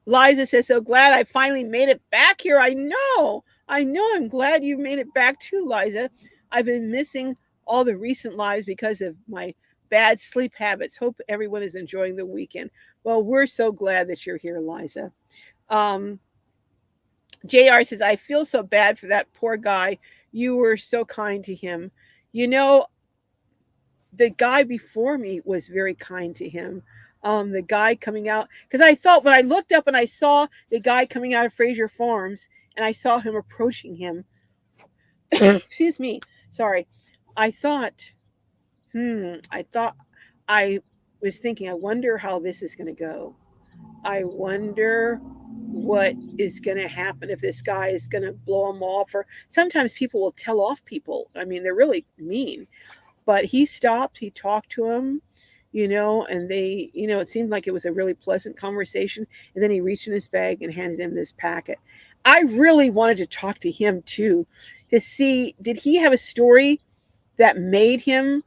[SPEAKER 1] Liza says, so glad I finally made it back here. I know. I'm glad you made it back too, Liza. I've been missing all the recent lives because of my bad sleep habits. Hope everyone is enjoying the weekend. Well, we're so glad that you're here, Liza. Um, JR says, I feel so bad for that poor guy. You were so kind to him. You know, the guy before me was very kind to him. The guy coming out, because I thought when I looked up and I saw the guy coming out of Fraser Farms and I saw him approaching him, excuse me, sorry, I thought, I thought, I was thinking, I wonder how this is going to go. I wonder what is going to happen if this guy is going to blow him off. Or sometimes people will tell off people. I mean, they're really mean. But he stopped, he talked to him, and they, it seemed like it was a really pleasant conversation. And then he reached in his bag and handed him this packet. I really wanted to talk to him too, to see, did he have a story that made him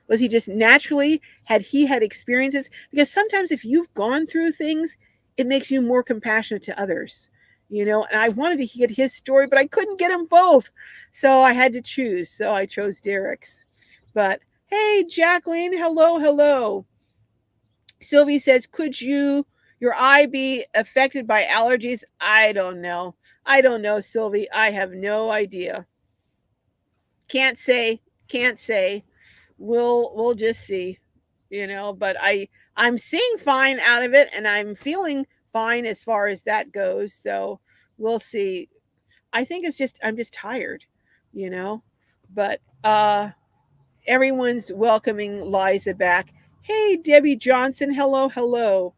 [SPEAKER 1] was he just naturally, had he had experiences? Because sometimes if you've gone through things, it makes you more compassionate to others, and I wanted to get his story, but I couldn't get them both. So I had to choose. So I chose Derek's. But hey, Jacqueline, hello. Sylvie says, could your eye be affected by allergies? I don't know. Sylvie. I have no idea. Can't say. We'll just see, but I'm seeing fine out of it and I'm feeling fine as far as that goes. So we'll see. I think I'm just tired, you know. But everyone's welcoming Liza back. Hey, Debbie Johnson. Hello.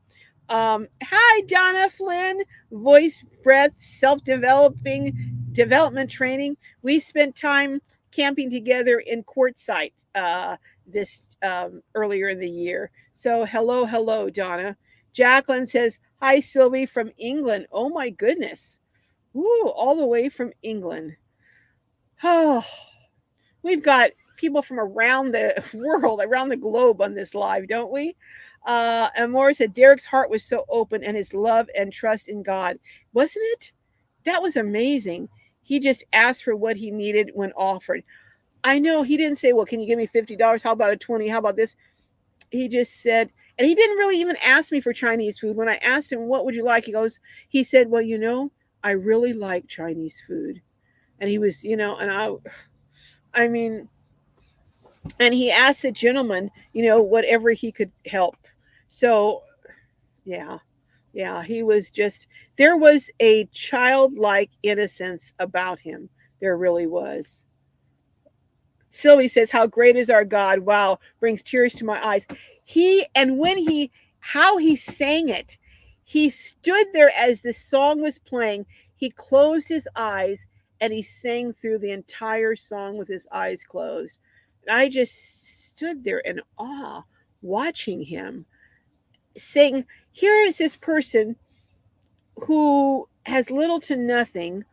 [SPEAKER 1] Hi, Donna Flynn. Voice, breath, development training. We spent time camping together in Quartzsite this earlier in the year. So hello, Donna. Jacqueline says, hi, Sylvie from England. Oh my goodness. Woo, all the way from England. Oh, we've got people from around the world, around the globe on this live, don't we? And Maura said, Derek's heart was so open and his love and trust in God. Wasn't it? That was amazing. He just asked for what he needed when offered. I know he didn't say, well, can you give me $50? How about a 20? How about this? He just said, and he didn't really even ask me for Chinese food. When I asked him, what would you like? He said, well, I really like Chinese food. And he was, and I mean, and he asked the gentleman, whatever he could help. So, yeah, he was there was a childlike innocence about him. There really was. Sylvie says, how great is our God? Wow, brings tears to my eyes. How he sang it, he stood there as the song was playing. He closed his eyes and he sang through the entire song with his eyes closed. And I just stood there in awe watching him saying, here is this person who has little to nothing,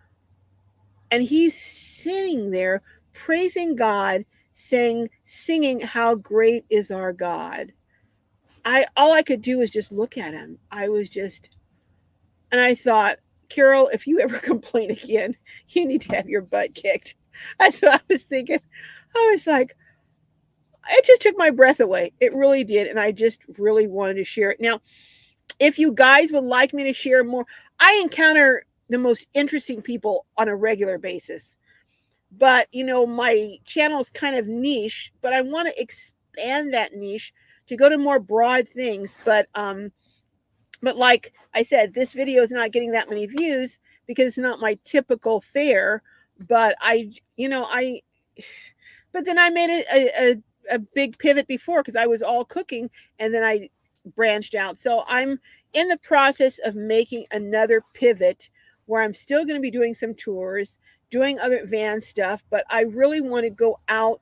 [SPEAKER 1] and he's sitting there praising God, singing "How Great Is Our God." All I could do was just look at him. I was just, and I thought, Carol, if you ever complain again, you need to have your butt kicked. That's what I was thinking. I was like, it just took my breath away. It really did. And I just really wanted to share it. Now, if you guys would like me to share more, I encounter the most interesting people on a regular basis. But, my channel is kind of niche, but I want to expand that niche to go to more broad things. But like I said, this video is not getting that many views because it's not my typical fare. But but then I made it a big pivot before because I was all cooking and then I branched out. So I'm in the process of making another pivot where I'm still going to be doing some tours, doing other van stuff, but I really want to go out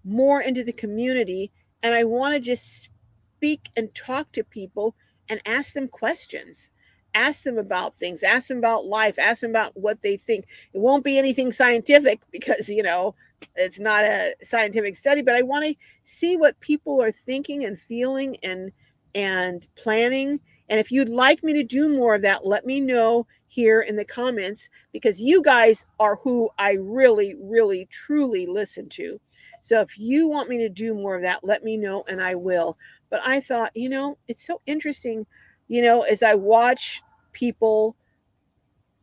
[SPEAKER 1] more into the community and I want to just speak and talk to people and ask them questions. Ask them about things, ask them about life, ask them about what they think. It won't be anything scientific because, it's not a scientific study, but I want to see what people are thinking and feeling and planning. And if you'd like me to do more of that, let me know here in the comments because you guys are who I really, really, truly listen to. So if you want me to do more of that, let me know and I will. But I thought, it's so interesting, as I watch people,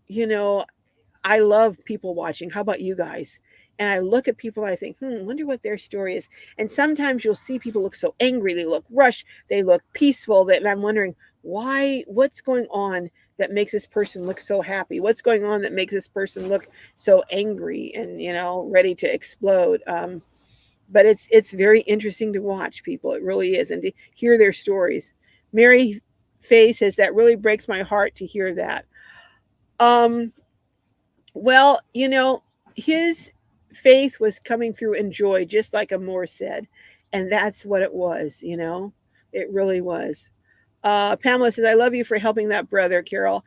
[SPEAKER 1] I love people watching. How about you guys? And I look at people and I think, wonder what their story is. And sometimes you'll see people look so angry, they look rushed, they look peaceful, and I'm wondering what's going on that makes this person look so happy? What's going on that makes this person look so angry and, ready to explode? But it's very interesting to watch people. It really is. And to hear their stories. Mary Faye says, that really breaks my heart to hear that. Well, his faith was coming through in joy, just like Amor said. And that's what it was, It really was. Pamela says, I love you for helping that brother, Carol.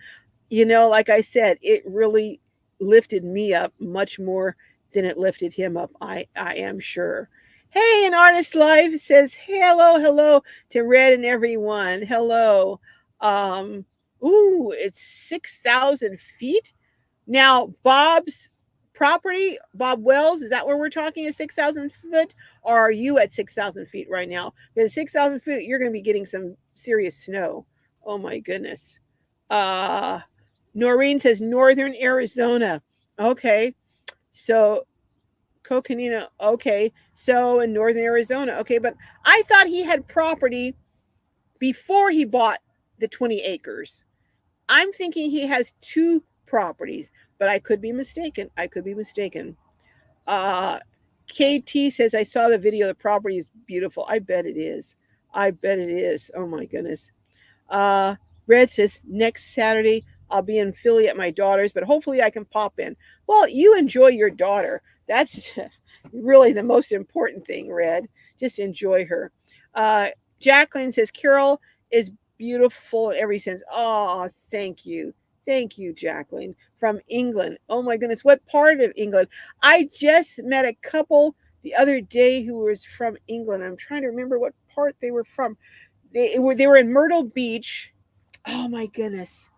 [SPEAKER 1] Like I said, it really lifted me up much more than it lifted him up, I am sure. Hey, an artist live says hello to Red and everyone. Hello. It's 6,000 feet. Now, Bob's property, Bob Wells, is that where we're talking is 6,000 foot? Or are you at 6,000 feet right now? Because 6,000 feet, you're going to be getting some serious snow. Oh my goodness. Noreen says northern Arizona. Okay. So Coconino. Okay. So in northern Arizona. Okay. But I thought he had property before he bought the 20 acres. I'm thinking he has two properties, but I could be mistaken. KT says, I saw the video. The property is beautiful. I bet it is. Oh my goodness. Red says, next Saturday, I'll be in Philly at my daughter's, but hopefully I can pop in. Well, you enjoy your daughter. That's really the most important thing, Red. Just enjoy her. Jacqueline says, Carol is beautiful in every sense. Oh, thank you. Thank you, Jacqueline, from England. Oh my goodness, what part of England? I just met a couple the other day who was from England. I'm trying to remember what part they were from. They were in Myrtle Beach. Oh my goodness.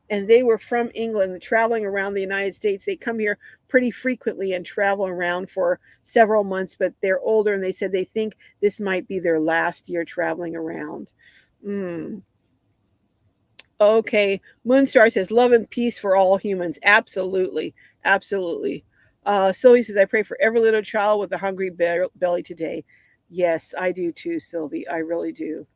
[SPEAKER 1] And they were from England, traveling around the United States. They come here pretty frequently and travel around for several months, but they're older and they said they think this might be their last year traveling around. Okay. Moonstar says, love and peace for all humans. Absolutely. Absolutely. Sylvie says, I pray for every little child with a hungry belly today. Yes, I do too, Sylvie. I really do.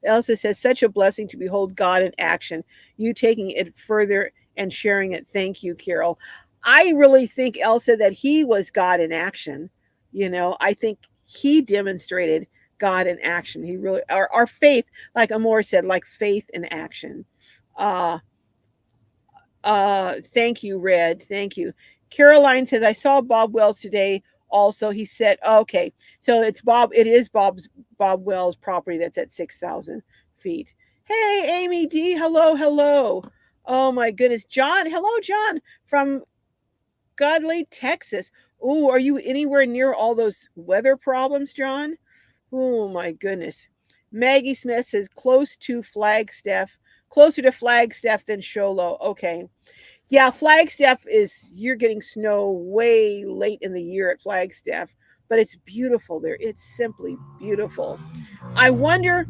[SPEAKER 1] Elsa says, such a blessing to behold God in action. You taking it further and sharing it. Thank you, Carol. I really think, Elsa, that he was God in action. I think he demonstrated God in action. He really, our faith, like Amor said, like faith in action. Thank you, Red. Thank you. Caroline says, I saw Bob Wells today. Also, he said, okay, so it is Bob Wells property that's at 6,000 feet. Hey, Amy D. Hello. Oh my goodness. John. Hello, John from Godley, Texas. Oh, are you anywhere near all those weather problems, John? Oh my goodness. Maggie Smith says closer to Flagstaff than Show Low. Okay. Yeah, Flagstaff is, you're getting snow way late in the year at Flagstaff, but it's beautiful there. It's simply beautiful. I wonder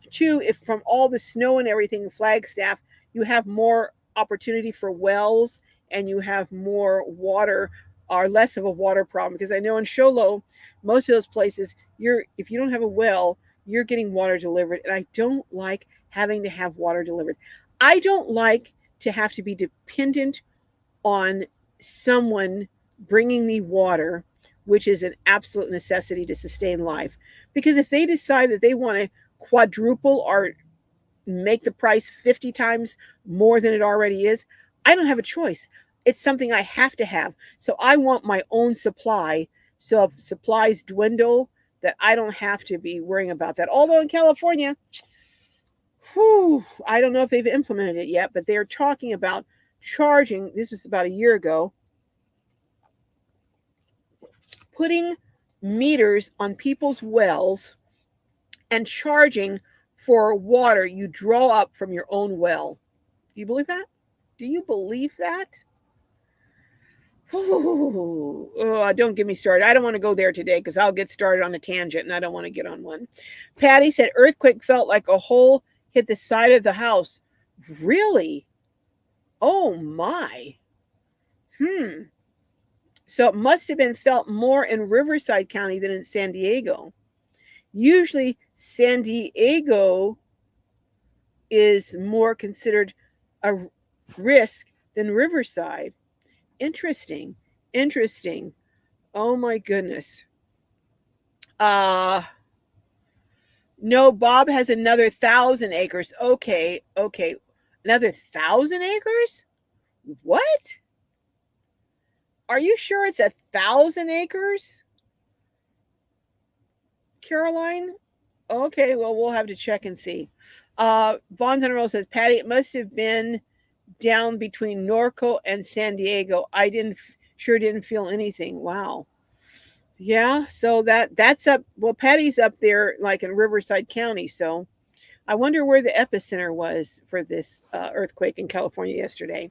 [SPEAKER 1] too if from all the snow and everything in Flagstaff, you have more opportunity for wells and you have more water or less of a water problem, because I know in Sholo, most of those places, you're if you don't have a well, you're getting water delivered, and I don't like having to have water delivered. I don't like to have to be dependent on someone bringing me water, which is an absolute necessity to sustain life. Because if they decide that they want to quadruple or make the price 50 times more than it already is, I don't have a choice. It's something I have to have. So I want my own supply. So if supplies dwindle, that I don't have to be worrying about that. Although in California, whew, I don't know if they've implemented it yet, but they're talking about charging, this was about a year ago, putting meters on people's wells and charging for water you draw up from your own well. Do you believe that? Do you believe that? Oh, don't get me started. I don't want to go there today because I'll get started on a tangent and I don't want to get on one. Patty said earthquake felt like a hole hit the side of the house. Really? Oh my. So it must have been felt more in Riverside County than in San Diego. Usually San Diego is more considered a risk than Riverside. Interesting. Interesting. Oh my goodness. Uh no, Bob has another 1,000 acres. Okay, okay. Another 1,000 acres? What? Are you sure it's 1,000 acres? Caroline? Okay, well, we'll have to check and see. Von General says, Patty, it must have been down between Norco and San Diego. I didn't feel anything. Wow. Yeah, so that's up. Well, Patty's up there, like in Riverside County. So I wonder where the epicenter was for this earthquake in California yesterday.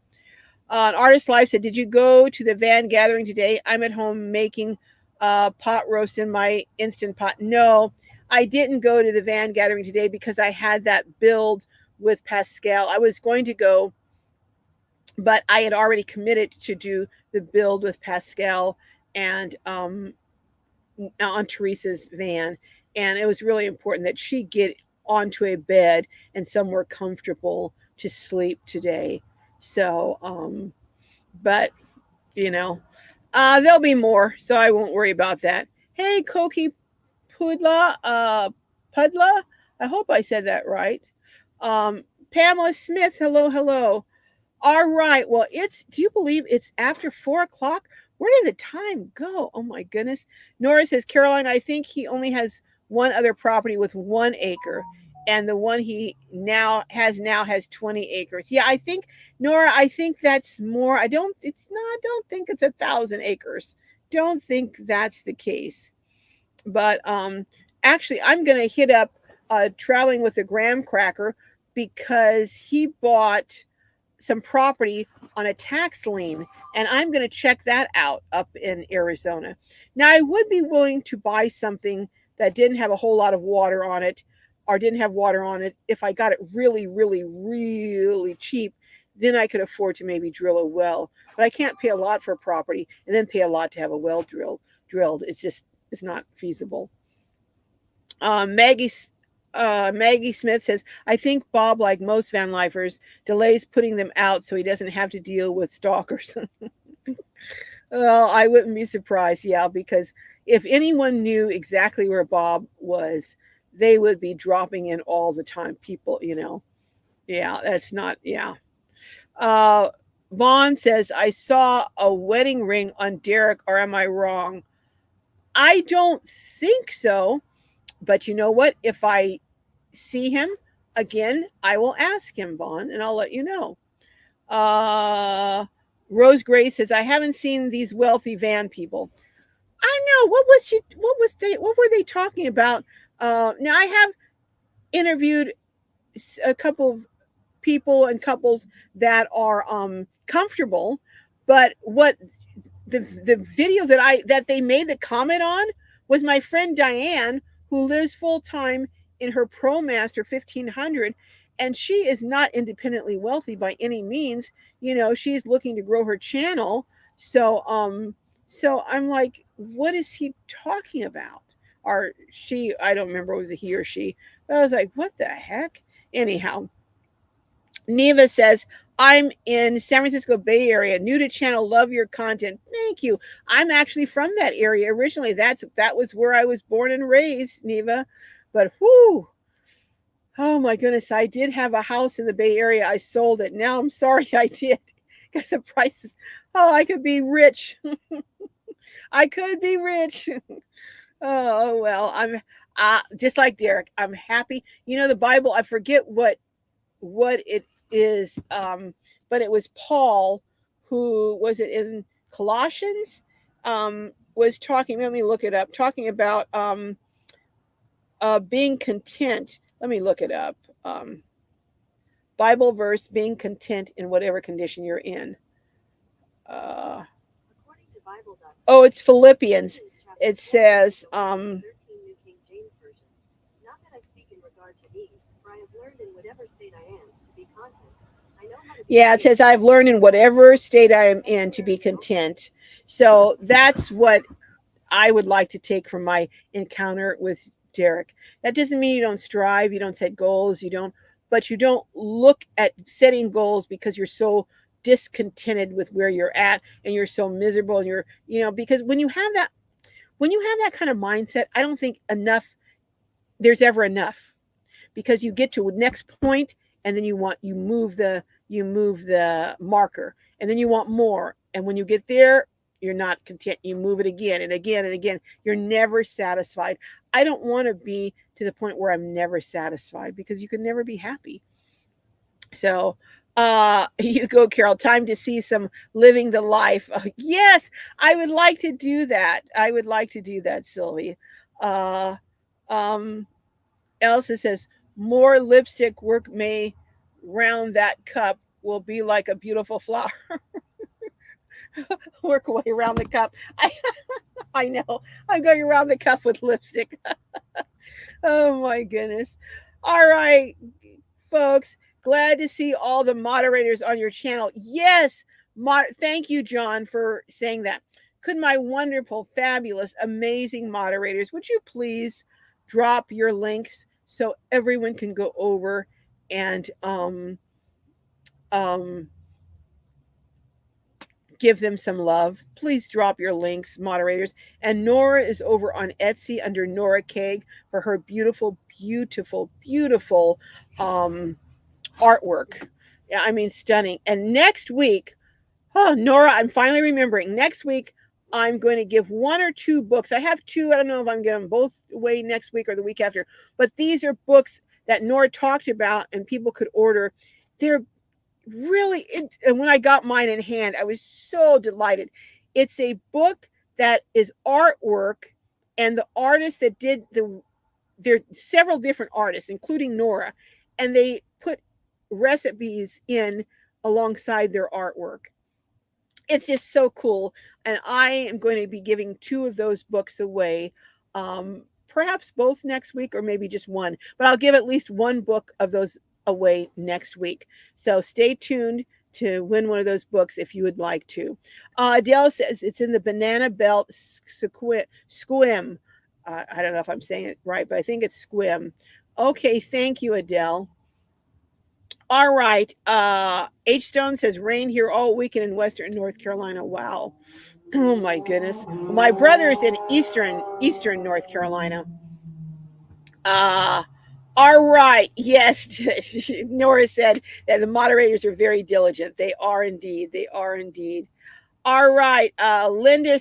[SPEAKER 1] Artist Life said, "Did you go to the van gathering today? I'm at home making pot roast in my instant pot." No, I didn't go to the van gathering today because I had that build with Pascal. I was going to go, but I had already committed to do the build with Pascal and on Teresa's van, and it was really important that she get onto a bed and somewhere comfortable to sleep today. So, but you know, there'll be more, so I won't worry about that. Hey, Koki Pudla, I hope I said that right. Um, Pamela Smith, hello, hello. All right. Well, do you believe it's after 4 o'clock? Where did the time go? Oh my goodness. Nora says, Caroline, I think he only has one other property with 1 acre. And the one he now has 20 acres. Yeah, I think, Nora, I think that's more. I don't think it's 1,000 acres. Don't think that's the case. But actually I'm gonna hit up traveling with a graham cracker because he bought some property on a tax lien, and I'm going to check that out up in Arizona. Now, I would be willing to buy something that didn't have a whole lot of water on it or didn't have water on it if I got it really, really, really cheap. Then I could afford to maybe drill a well. But I can't pay a lot for a property and then pay a lot to have a well drilled. It's not feasible. Maggie Smith says, I think Bob, like most van lifers, delays putting them out so he doesn't have to deal with stalkers. Well, I wouldn't be surprised, yeah, because if anyone knew exactly where Bob was, they would be dropping in all the time. People, yeah, that's not, yeah. Uh, Vaughn says, I saw a wedding ring on Derek, or am I wrong? I don't think so. But you know what? If I see him again, I will ask him, Vaughn, and I'll let you know. Uh, Rose Grace says, I haven't seen these wealthy van people. I know. What were they talking about? Now I have interviewed a couple of people and couples that are comfortable, but what the video that they made the comment on was my friend Diane, who lives full time in her ProMaster 1500, and she is not independently wealthy by any means. She's looking to grow her channel. So I'm like, what is he talking about? Or she, I don't remember, it was a he or she. But I was like, what the heck? Anyhow, Neva says, I'm in San Francisco Bay Area, new to channel, love your content. Thank you. I'm actually from that area originally. That was where I was born and raised, Neva. But whoo, oh my goodness, I did have a house in the Bay Area. I sold it. Now I'm sorry I did. Because the prices, oh, I could be rich. I could be rich. Oh well, I'm just like Derek. I'm happy. The Bible, I forget what it is, but it was Paul who was it in Colossians, was talking, let me look it up, talking about being content. Let me look it up. Bible verse, being content in whatever condition you're in. Oh, it's Philippians. It says, yeah, it says, I've learned in whatever state I am in to be content. So that's what I would like to take from my encounter with Derek. That doesn't mean you don't strive, you don't set goals, but you don't look at setting goals because you're so discontented with where you're at and you're so miserable and because when you have that kind of mindset, I don't think there's ever enough, because you get to a next point and then you move the marker, and then you want more, and when you get there you're not content, you move it again and again and again. You're never satisfied. I don't want to be to the point where I'm never satisfied, because you can never be happy. So you go, Carol, time to see some living the life. Yes, I would like to do that. Sylvie. uh Elsa says, more lipstick work may round that cup, will be like a beautiful flower. Work away around the cup. I know. I'm going around the cup with lipstick. Oh my goodness. All right, folks. Glad to see all the moderators on your channel. Yes. Thank you, John, for saying that. Could my wonderful, fabulous, amazing moderators, would you please drop your links so everyone can go over and um, give them some love? Please drop your links, moderators. And Nora is over on Etsy under Nora Kaig for her beautiful, beautiful, beautiful artwork. Yeah, I mean, stunning. And next week, oh, Nora, I'm finally remembering. Next week, I'm going to give one or two books. I have two. I don't know if I'm getting them both away next week or the week after. But these are books that Nora talked about and people could order. They're really, and when I got mine in hand, I was so delighted. It's a book that is artwork, and the artist that did there are several different artists, including Nora, and they put recipes in alongside their artwork. It's just so cool. And I am going to be giving two of those books away, perhaps both next week or maybe just one, but I'll give at least one book of those away next week. So stay tuned to win one of those books if you would like to. Adele says it's in the Banana Belt Squim. I don't know if I'm saying it right, but I think it's Squim. Okay, thank you, Adele. All right. H Stone says rain here all weekend in Western North Carolina. Wow. Oh my goodness. My brother is in Eastern North Carolina. All right. Yes. Nora said that the moderators are very diligent. They are indeed. All right. Linda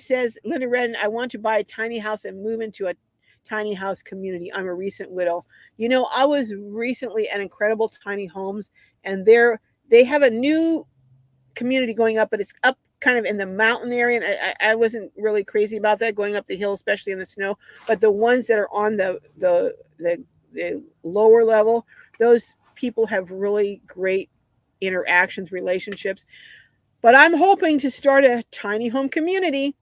[SPEAKER 1] Redden, I want to buy a tiny house and move into a tiny house community. I'm a recent widow. I was recently at Incredible Tiny Homes, and they have a new community going up, but it's up kind of in the mountain area. And I wasn't really crazy about that going up the hill, especially in the snow. But the ones that are on the lower level, those people have really great interactions, relationships. But I'm hoping to start a tiny home community.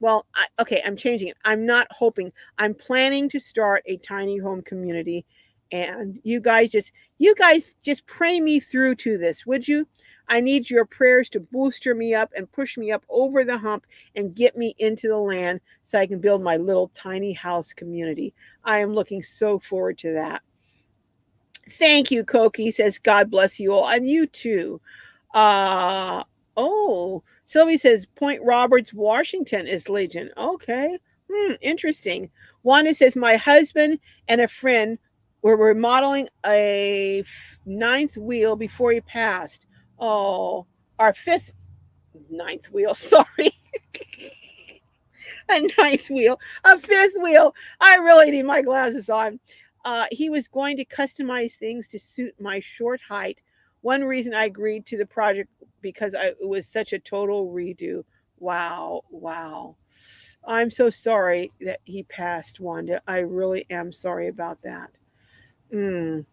[SPEAKER 1] Well, okay, I'm changing it. I'm not hoping. I'm planning to start a tiny home community, and you guys just pray me through to this, would you? I need your prayers to booster me up and push me up over the hump and get me into the land so I can build my little tiny house community. I am looking so forward to that. Thank you, Koki says, God bless you all, and you too. Uh oh, Sylvie says Point Roberts, Washington is Legion. Okay. Interesting. Wanda says my husband and a friend were remodeling a ninth wheel before he passed. Oh, our fifth ninth wheel, sorry. A ninth wheel, a fifth wheel. I really need my glasses on. He was going to customize things to suit my short height. One reason I agreed to the project because it was such a total redo. Wow, wow. I'm so sorry that he passed, Wanda. I really am sorry about that. Mm.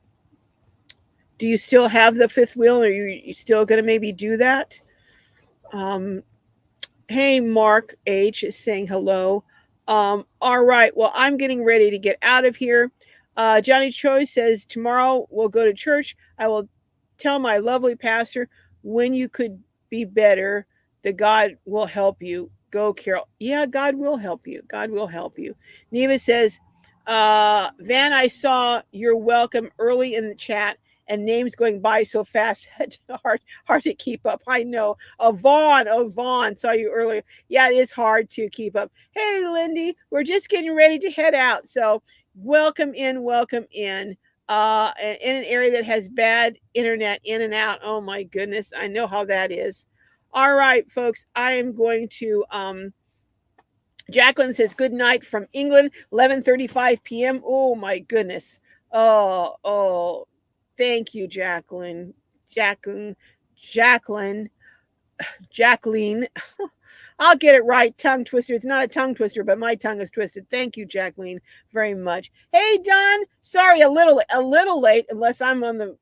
[SPEAKER 1] Do you still have the fifth wheel? Or are you still going to maybe do that? Um, Hey, Mark H is saying hello. All right. Well, I'm getting ready to get out of here. Johnny Choi says tomorrow we'll go to church. I will tell my lovely pastor when you could be better. The God will help you. Go, Carol. Yeah, God will help you. God will help you. Neva says, Van, I saw your welcome early in the chat and names going by so fast, hard to keep up. I know. Vaughn, saw you earlier. Yeah, it is hard to keep up. Hey, Lindy, we're just getting ready to head out. So welcome in, welcome in. In an area that has bad internet in and out. Oh my goodness, I know how that is. All right, folks, I am going to Jacqueline says good night from England, 11:35 p.m. Oh my goodness. Oh, thank you, Jacqueline. Jacqueline. Jacqueline. Jacqueline. I'll get it right. Tongue twister. It's not a tongue twister, but my tongue is twisted. Thank you, Jacqueline, very much. Hey, Don. Sorry, a little late. Unless I'm on the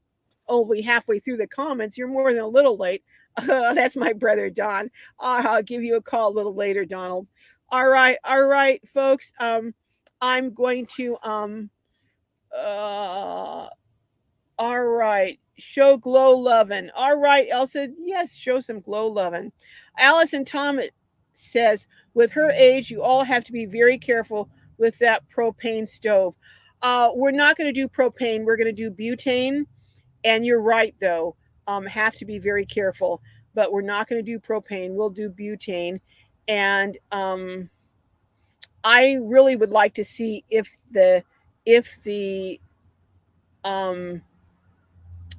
[SPEAKER 1] only halfway through the comments. You're more than a little late. That's my brother Don. I'll give you a call a little later, Donald. All right, folks. I'm going to uh all right. Show glow lovin'. All right, Elsa. Yes, show some glow lovin'. Allison Thomas says, with her age, you all have to be very careful with that propane stove. We're not going to do propane. We're going to do butane. And you're right, though. Have to be very careful. But we're not going to do propane. We'll do butane. And I really would like to see if the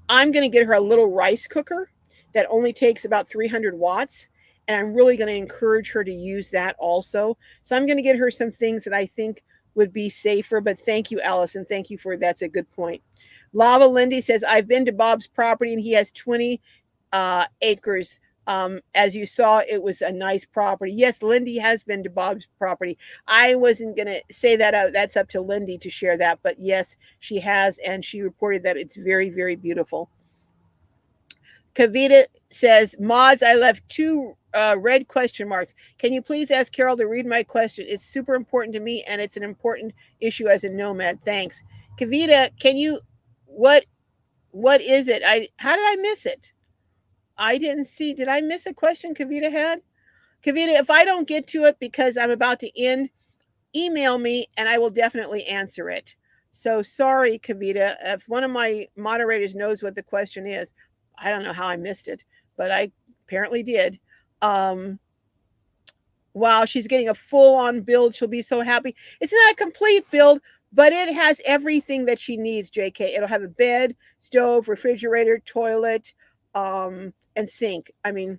[SPEAKER 1] I'm going to get her a little rice cooker that only takes about 300 watts. And I'm really going to encourage her to use that also. So I'm going to get her some things that I think would be safer. But thank you, Allison. Thank you for that's a good point. Lava Lindy says, I've been to Bob's property and he has 20 acres. As you saw, it was a nice property. Yes, Lindy has been to Bob's property. I wasn't going to say that out. That's up to Lindy to share that. But yes, she has. And she reported that it's very, very beautiful. Kavita says, mods, I left two red question marks. Can you please ask Carol to read my question? It's super important to me and it's an important issue as a nomad. Thanks. Kavita, can you, what is it? How did I miss it? I didn't see. Did I miss a question Kavita had? Kavita, if I don't get to it because I'm about to end, email me and I will definitely answer it. So sorry, Kavita. If one of my moderators knows what the question is, I don't know how I missed it, but I apparently did. Wow, she's getting a full-on build. She'll be so happy. It's not a complete build, but it has everything that she needs, JK. It'll have a bed, stove, refrigerator, toilet, and sink. I mean,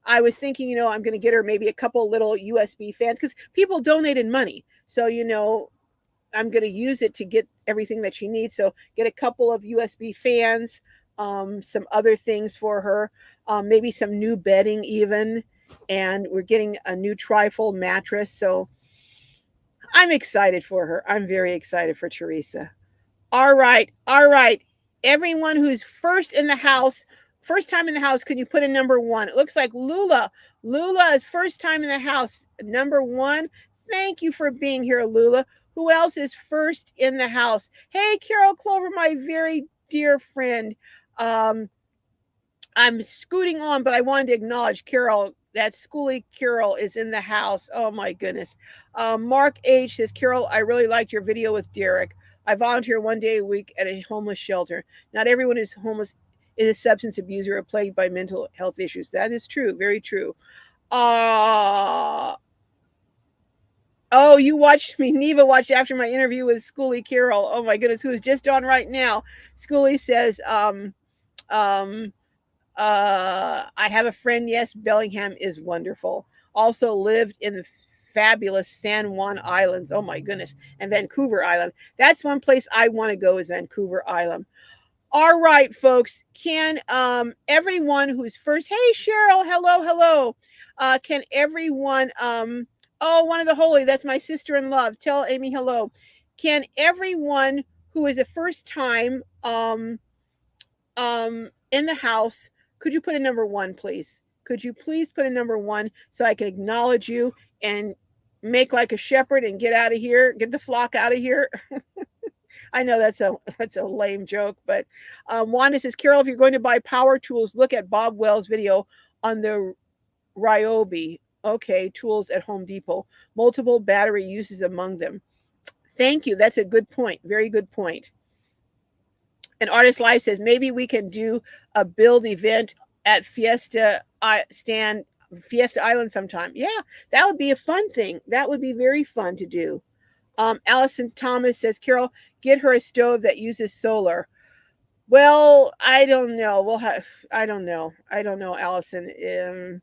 [SPEAKER 1] I was thinking, I'm going to get her maybe a couple little USB fans because people donated money. So, I'm going to use it to get everything that she needs. So get a couple of USB fans, some other things for her. maybe some new bedding even, and we're getting a new trifold mattress. So I'm excited for her. I'm very excited for Teresa. All right, all right. Everyone who's first in the house, first time in the house, could you put in number one? It looks like Lula. Lula is first time in the house. Number one. Thank you for being here, Lula. Who else is first in the house? Hey, Carol Clover, my very dear friend. Um, I'm scooting on, but I wanted to acknowledge Carol. That Schooly Carol is in the house. Oh my goodness. Mark H says, Carol, I really liked your video with Derek. I volunteer 1 day a week at a homeless shelter. Not everyone is homeless is a substance abuser or plagued by mental health issues. That is true, very true. Uh oh, you watched me. Neva watched after my interview with Schooly Carol. Oh my goodness, who is just on right now. Schooly says, um, I have a friend. Yes, Bellingham is wonderful. Also lived in the fabulous San Juan Islands. Oh my goodness. And Vancouver Island. That's one place I want to go is Vancouver Island. All right, folks. Can everyone who's first, hey Cheryl, hello, hello. Can everyone oh, one of the holy, that's my sister in love. Tell Amy hello. Can everyone who is a first time in the house, could you put a number one, please? Could you please put a number one so I can acknowledge you and make like a shepherd and get out of here, get the flock out of here? I know that's a lame joke, but Wanda says, Carol, if you're going to buy power tools, look at Bob Wells' video on the Ryobi. Okay, tools at Home Depot. Multiple battery uses among them. Thank you. That's a good point. Very good point. And Artist Life says maybe we can do a build event at Fiesta Island sometime. Yeah, that would be a fun thing. That would be very fun to do. Allison Thomas says, Carol, get her a stove that uses solar. Well, I don't know. I don't know. I don't know, Allison.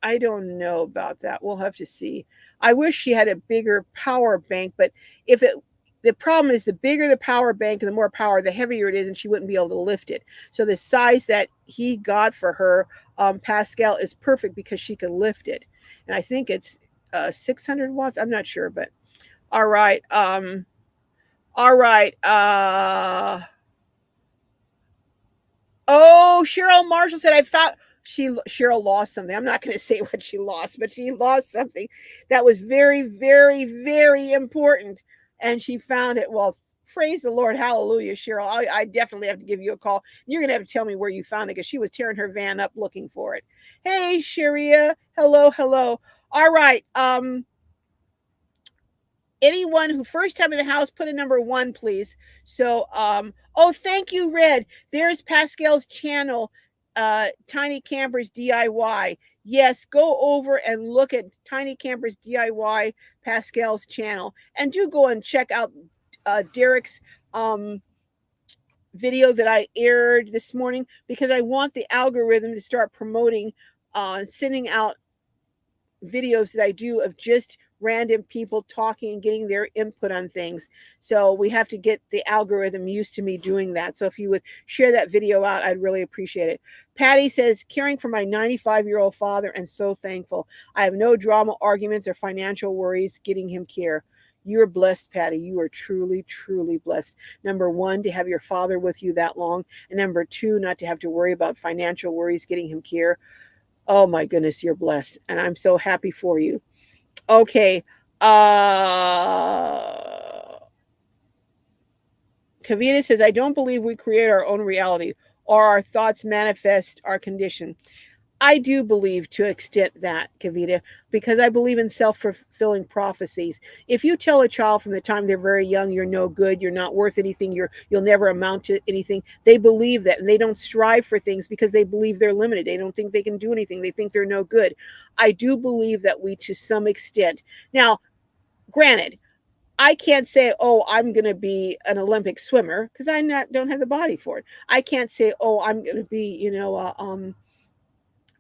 [SPEAKER 1] I don't know about that. We'll have to see. I wish she had a bigger power bank, but if it the problem is the bigger the power bank, the more power, the heavier it is, and she wouldn't be able to lift it. So the size that he got for her, Pascal, is perfect because she can lift it. And I think it's 600 watts. I'm not sure, but all right. All right. Oh, Cheryl Marshall said, I thought Cheryl lost something. I'm not going to say what she lost, but she lost something that was very, very, very important. And she found it. Well, praise the Lord. Hallelujah, Cheryl. I definitely have to give you a call. You're going to have to tell me where you found it because she was tearing her van up looking for it. Hey, Sharia. Hello, hello. All right. Anyone who first time in the house, put a number one, please. So oh, thank you, Red. There's Pascal's channel, Tiny Campers DIY. Yes, go over and look at Tiny Campers DIY, Pascal's channel, and do go and check out Derek's video that I aired this morning, because I want the algorithm to start promoting sending out videos that I do of just random people talking and getting their input on things. So we have to get the algorithm used to me doing that. So if you would share that video out, I'd really appreciate it. Patty says, caring for my 95-year-old father and so thankful. I have no drama, arguments, or financial worries getting him care. You're blessed, Patty. You are truly, truly blessed. Number one, to have your father with you that long. And number two, not to have to worry about financial worries getting him care. Oh my goodness, you're blessed. And I'm so happy for you. Okay. Kavita says, I don't believe we create our own reality or our thoughts manifest our condition. I do believe to extent that, Kavita, because I believe in self-fulfilling prophecies. If you tell a child from the time they're very young, you're no good, you're not worth anything, you'll never amount to anything, they believe that, and they don't strive for things because they believe they're limited. They don't think they can do anything. They think they're no good. I do believe that we, to some extent, now, granted, I can't say, oh, I'm going to be an Olympic swimmer because don't have the body for it. I can't say, oh, I'm going to be,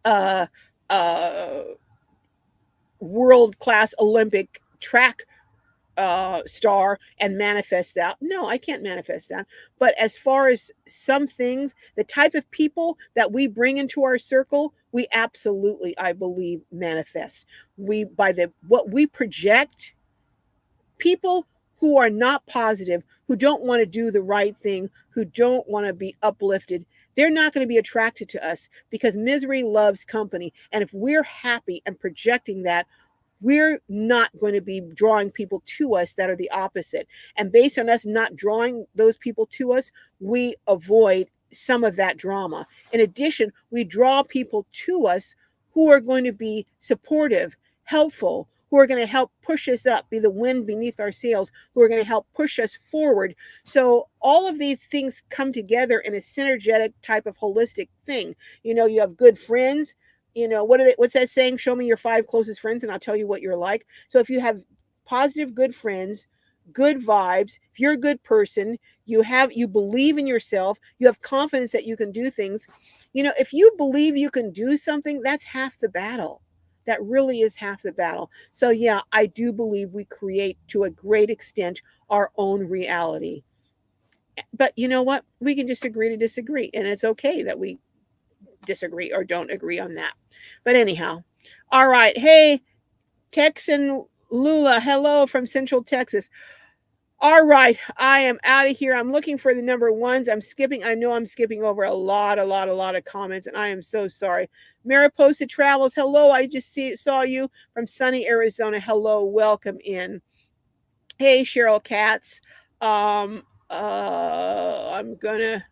[SPEAKER 1] uh, uh, world class Olympic track star and manifest that. No, I can't manifest that. But as far as some things, the type of people that we bring into our circle, we absolutely, I believe, manifest. We by the what we project, people who are not positive, who don't want to do the right thing, who don't want to be uplifted, they're not going to be attracted to us because misery loves company. And if we're happy and projecting that, we're not going to be drawing people to us that are the opposite. And based on us not drawing those people to us, we avoid some of that drama. In addition, we draw people to us who are going to be supportive, helpful, who are going to help push us up, be the wind beneath our sails, who are going to help push us forward. So all of these things come together in a synergetic type of holistic thing. You have good friends. What's that saying? Show me your 5 closest friends and I'll tell you what you're like. So if you have positive, good friends, good vibes, if you're a good person, you believe in yourself, you have confidence that you can do things. If you believe you can do something, that's half the battle. That really is half the battle. So yeah, I do believe we create to a great extent our own reality. But you know what? We can just agree to disagree, and it's okay that we disagree or don't agree on that. But anyhow, all right. Hey, Texan Lula, hello from Central Texas. All right, I am out of here. I'm looking for the number ones. I know I'm skipping over a lot of comments, and I am so sorry. Mariposa Travels, hello. I just saw you from sunny Arizona. Hello, welcome in. Hey, Cheryl Katz. I'm gonna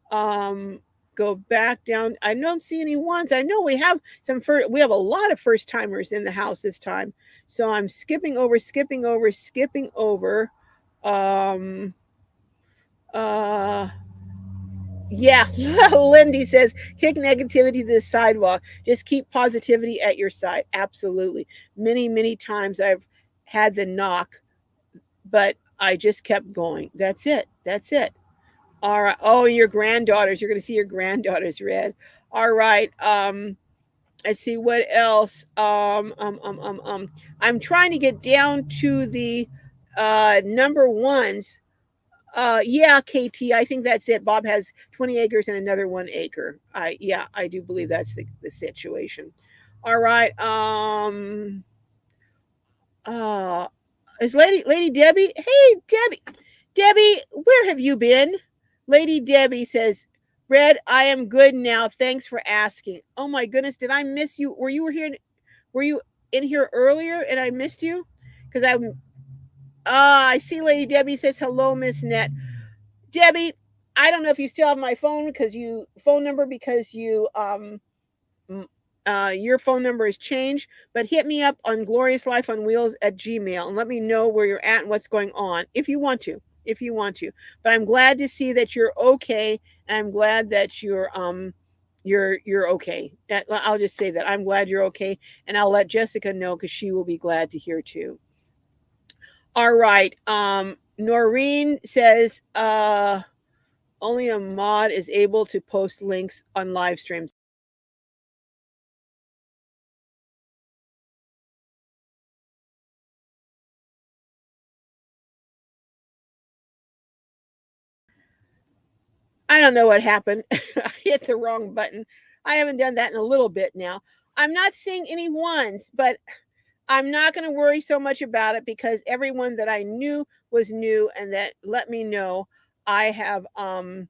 [SPEAKER 1] um go back down. I don't see any ones. I know we have we have a lot of first timers in the house this time. So I'm skipping over. Um uh yeah, Lindy says kick negativity to the sidewalk. Just keep positivity at your side. Absolutely. Many times I've had the knock, but I just kept going. That's it. All right. Oh, your granddaughters. You're going to see your granddaughters, Red. All right. Let's see what else. I'm trying to get down to the number ones. Yeah, KT, I think that's it. Bob has 20 acres and another 1 acre. I do believe that's the situation. All right. Uh, is Lady Debbie? Hey, Debbie, where have you been? Lady Debbie says, Red, I am good now. Thanks for asking. Oh my goodness, did I miss you? Were you in here earlier and I missed you? Because I see Lady Debbie says hello, Miss Net. Debbie, I don't know if you still have my phone number because your phone number has changed, but hit me up on Glorious Life on Wheels at Gmail and let me know where you're at and what's going on if you want to. But I'm glad to see that you're okay, and I'm glad that you're okay. I'll just say that I'm glad you're okay, and I'll let Jessica know because she will be glad to hear too. All right. Noreen says only a mod is able to post links on live streams. I don't know what happened. I hit the wrong button. I haven't done that in a little bit now. I'm not seeing any ones, but I'm not going to worry so much about it because everyone that I knew was new and that let me know I have um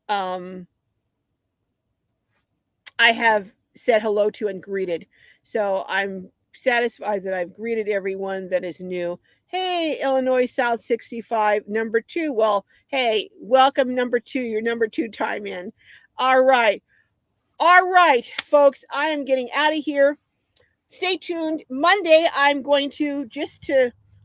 [SPEAKER 1] I have said hello to and greeted. So I'm satisfied that I've greeted everyone that is new. Hey, Illinois South 65, number 2. Well, hey, welcome, number 2. Your number 2 time in. All right. All right, folks, I am getting out of here. Stay tuned. Monday, I'm going to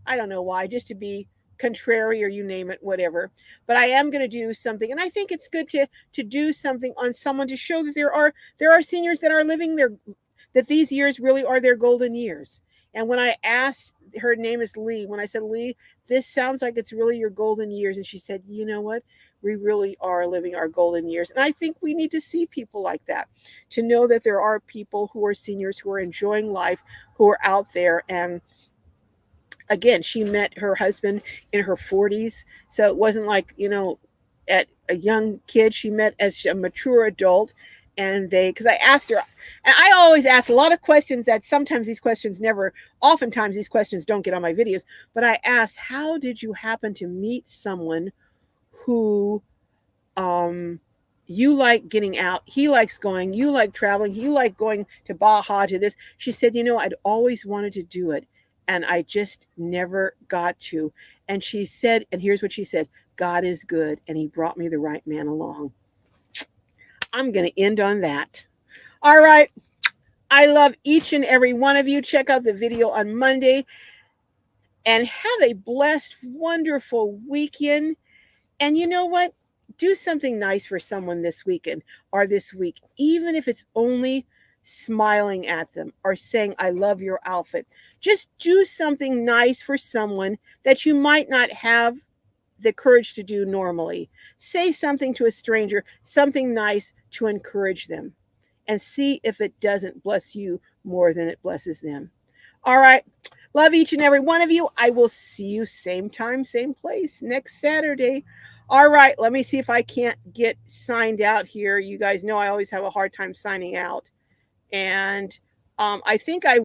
[SPEAKER 1] I don't know why, just to be contrary or you name it, whatever. But I am going to do something, and I think it's good to do something on someone to show that there are seniors that are living that these years really are their golden years. And when I asked, her name is Lee. When I said, Lee, this sounds like it's really your golden years, and she said, you know what? We really are living our golden years. And I think we need to see people like that, to know that there are people who are seniors, who are enjoying life, who are out there. And again, she met her husband in her 40s. So it wasn't like, at a young kid. She met as a mature adult. And because I asked her, and I always ask a lot of questions that sometimes these questions never, oftentimes these questions don't get on my videos. But I asked, how did you happen to meet someone who um you like getting out, he likes going, you like traveling, you like going to Baja, to this. She said, I'd always wanted to do it and I just never got to. And she said, and here's what she said: God is good and he brought me the right man along. I'm going to end on that. All right. I love each and every one of you. Check out the video on Monday and have a blessed, wonderful weekend. And you know what? Do something nice for someone this weekend or this week, even if it's only smiling at them or saying, I love your outfit. Just do something nice for someone that you might not have the courage to do normally. Say something to a stranger, something nice to encourage them, and see if it doesn't bless you more than it blesses them. All right. Love each and every one of you. I will see you same time, same place next Saturday. All right. Let me see if I can't get signed out here. You guys know I always have a hard time signing out. And I think I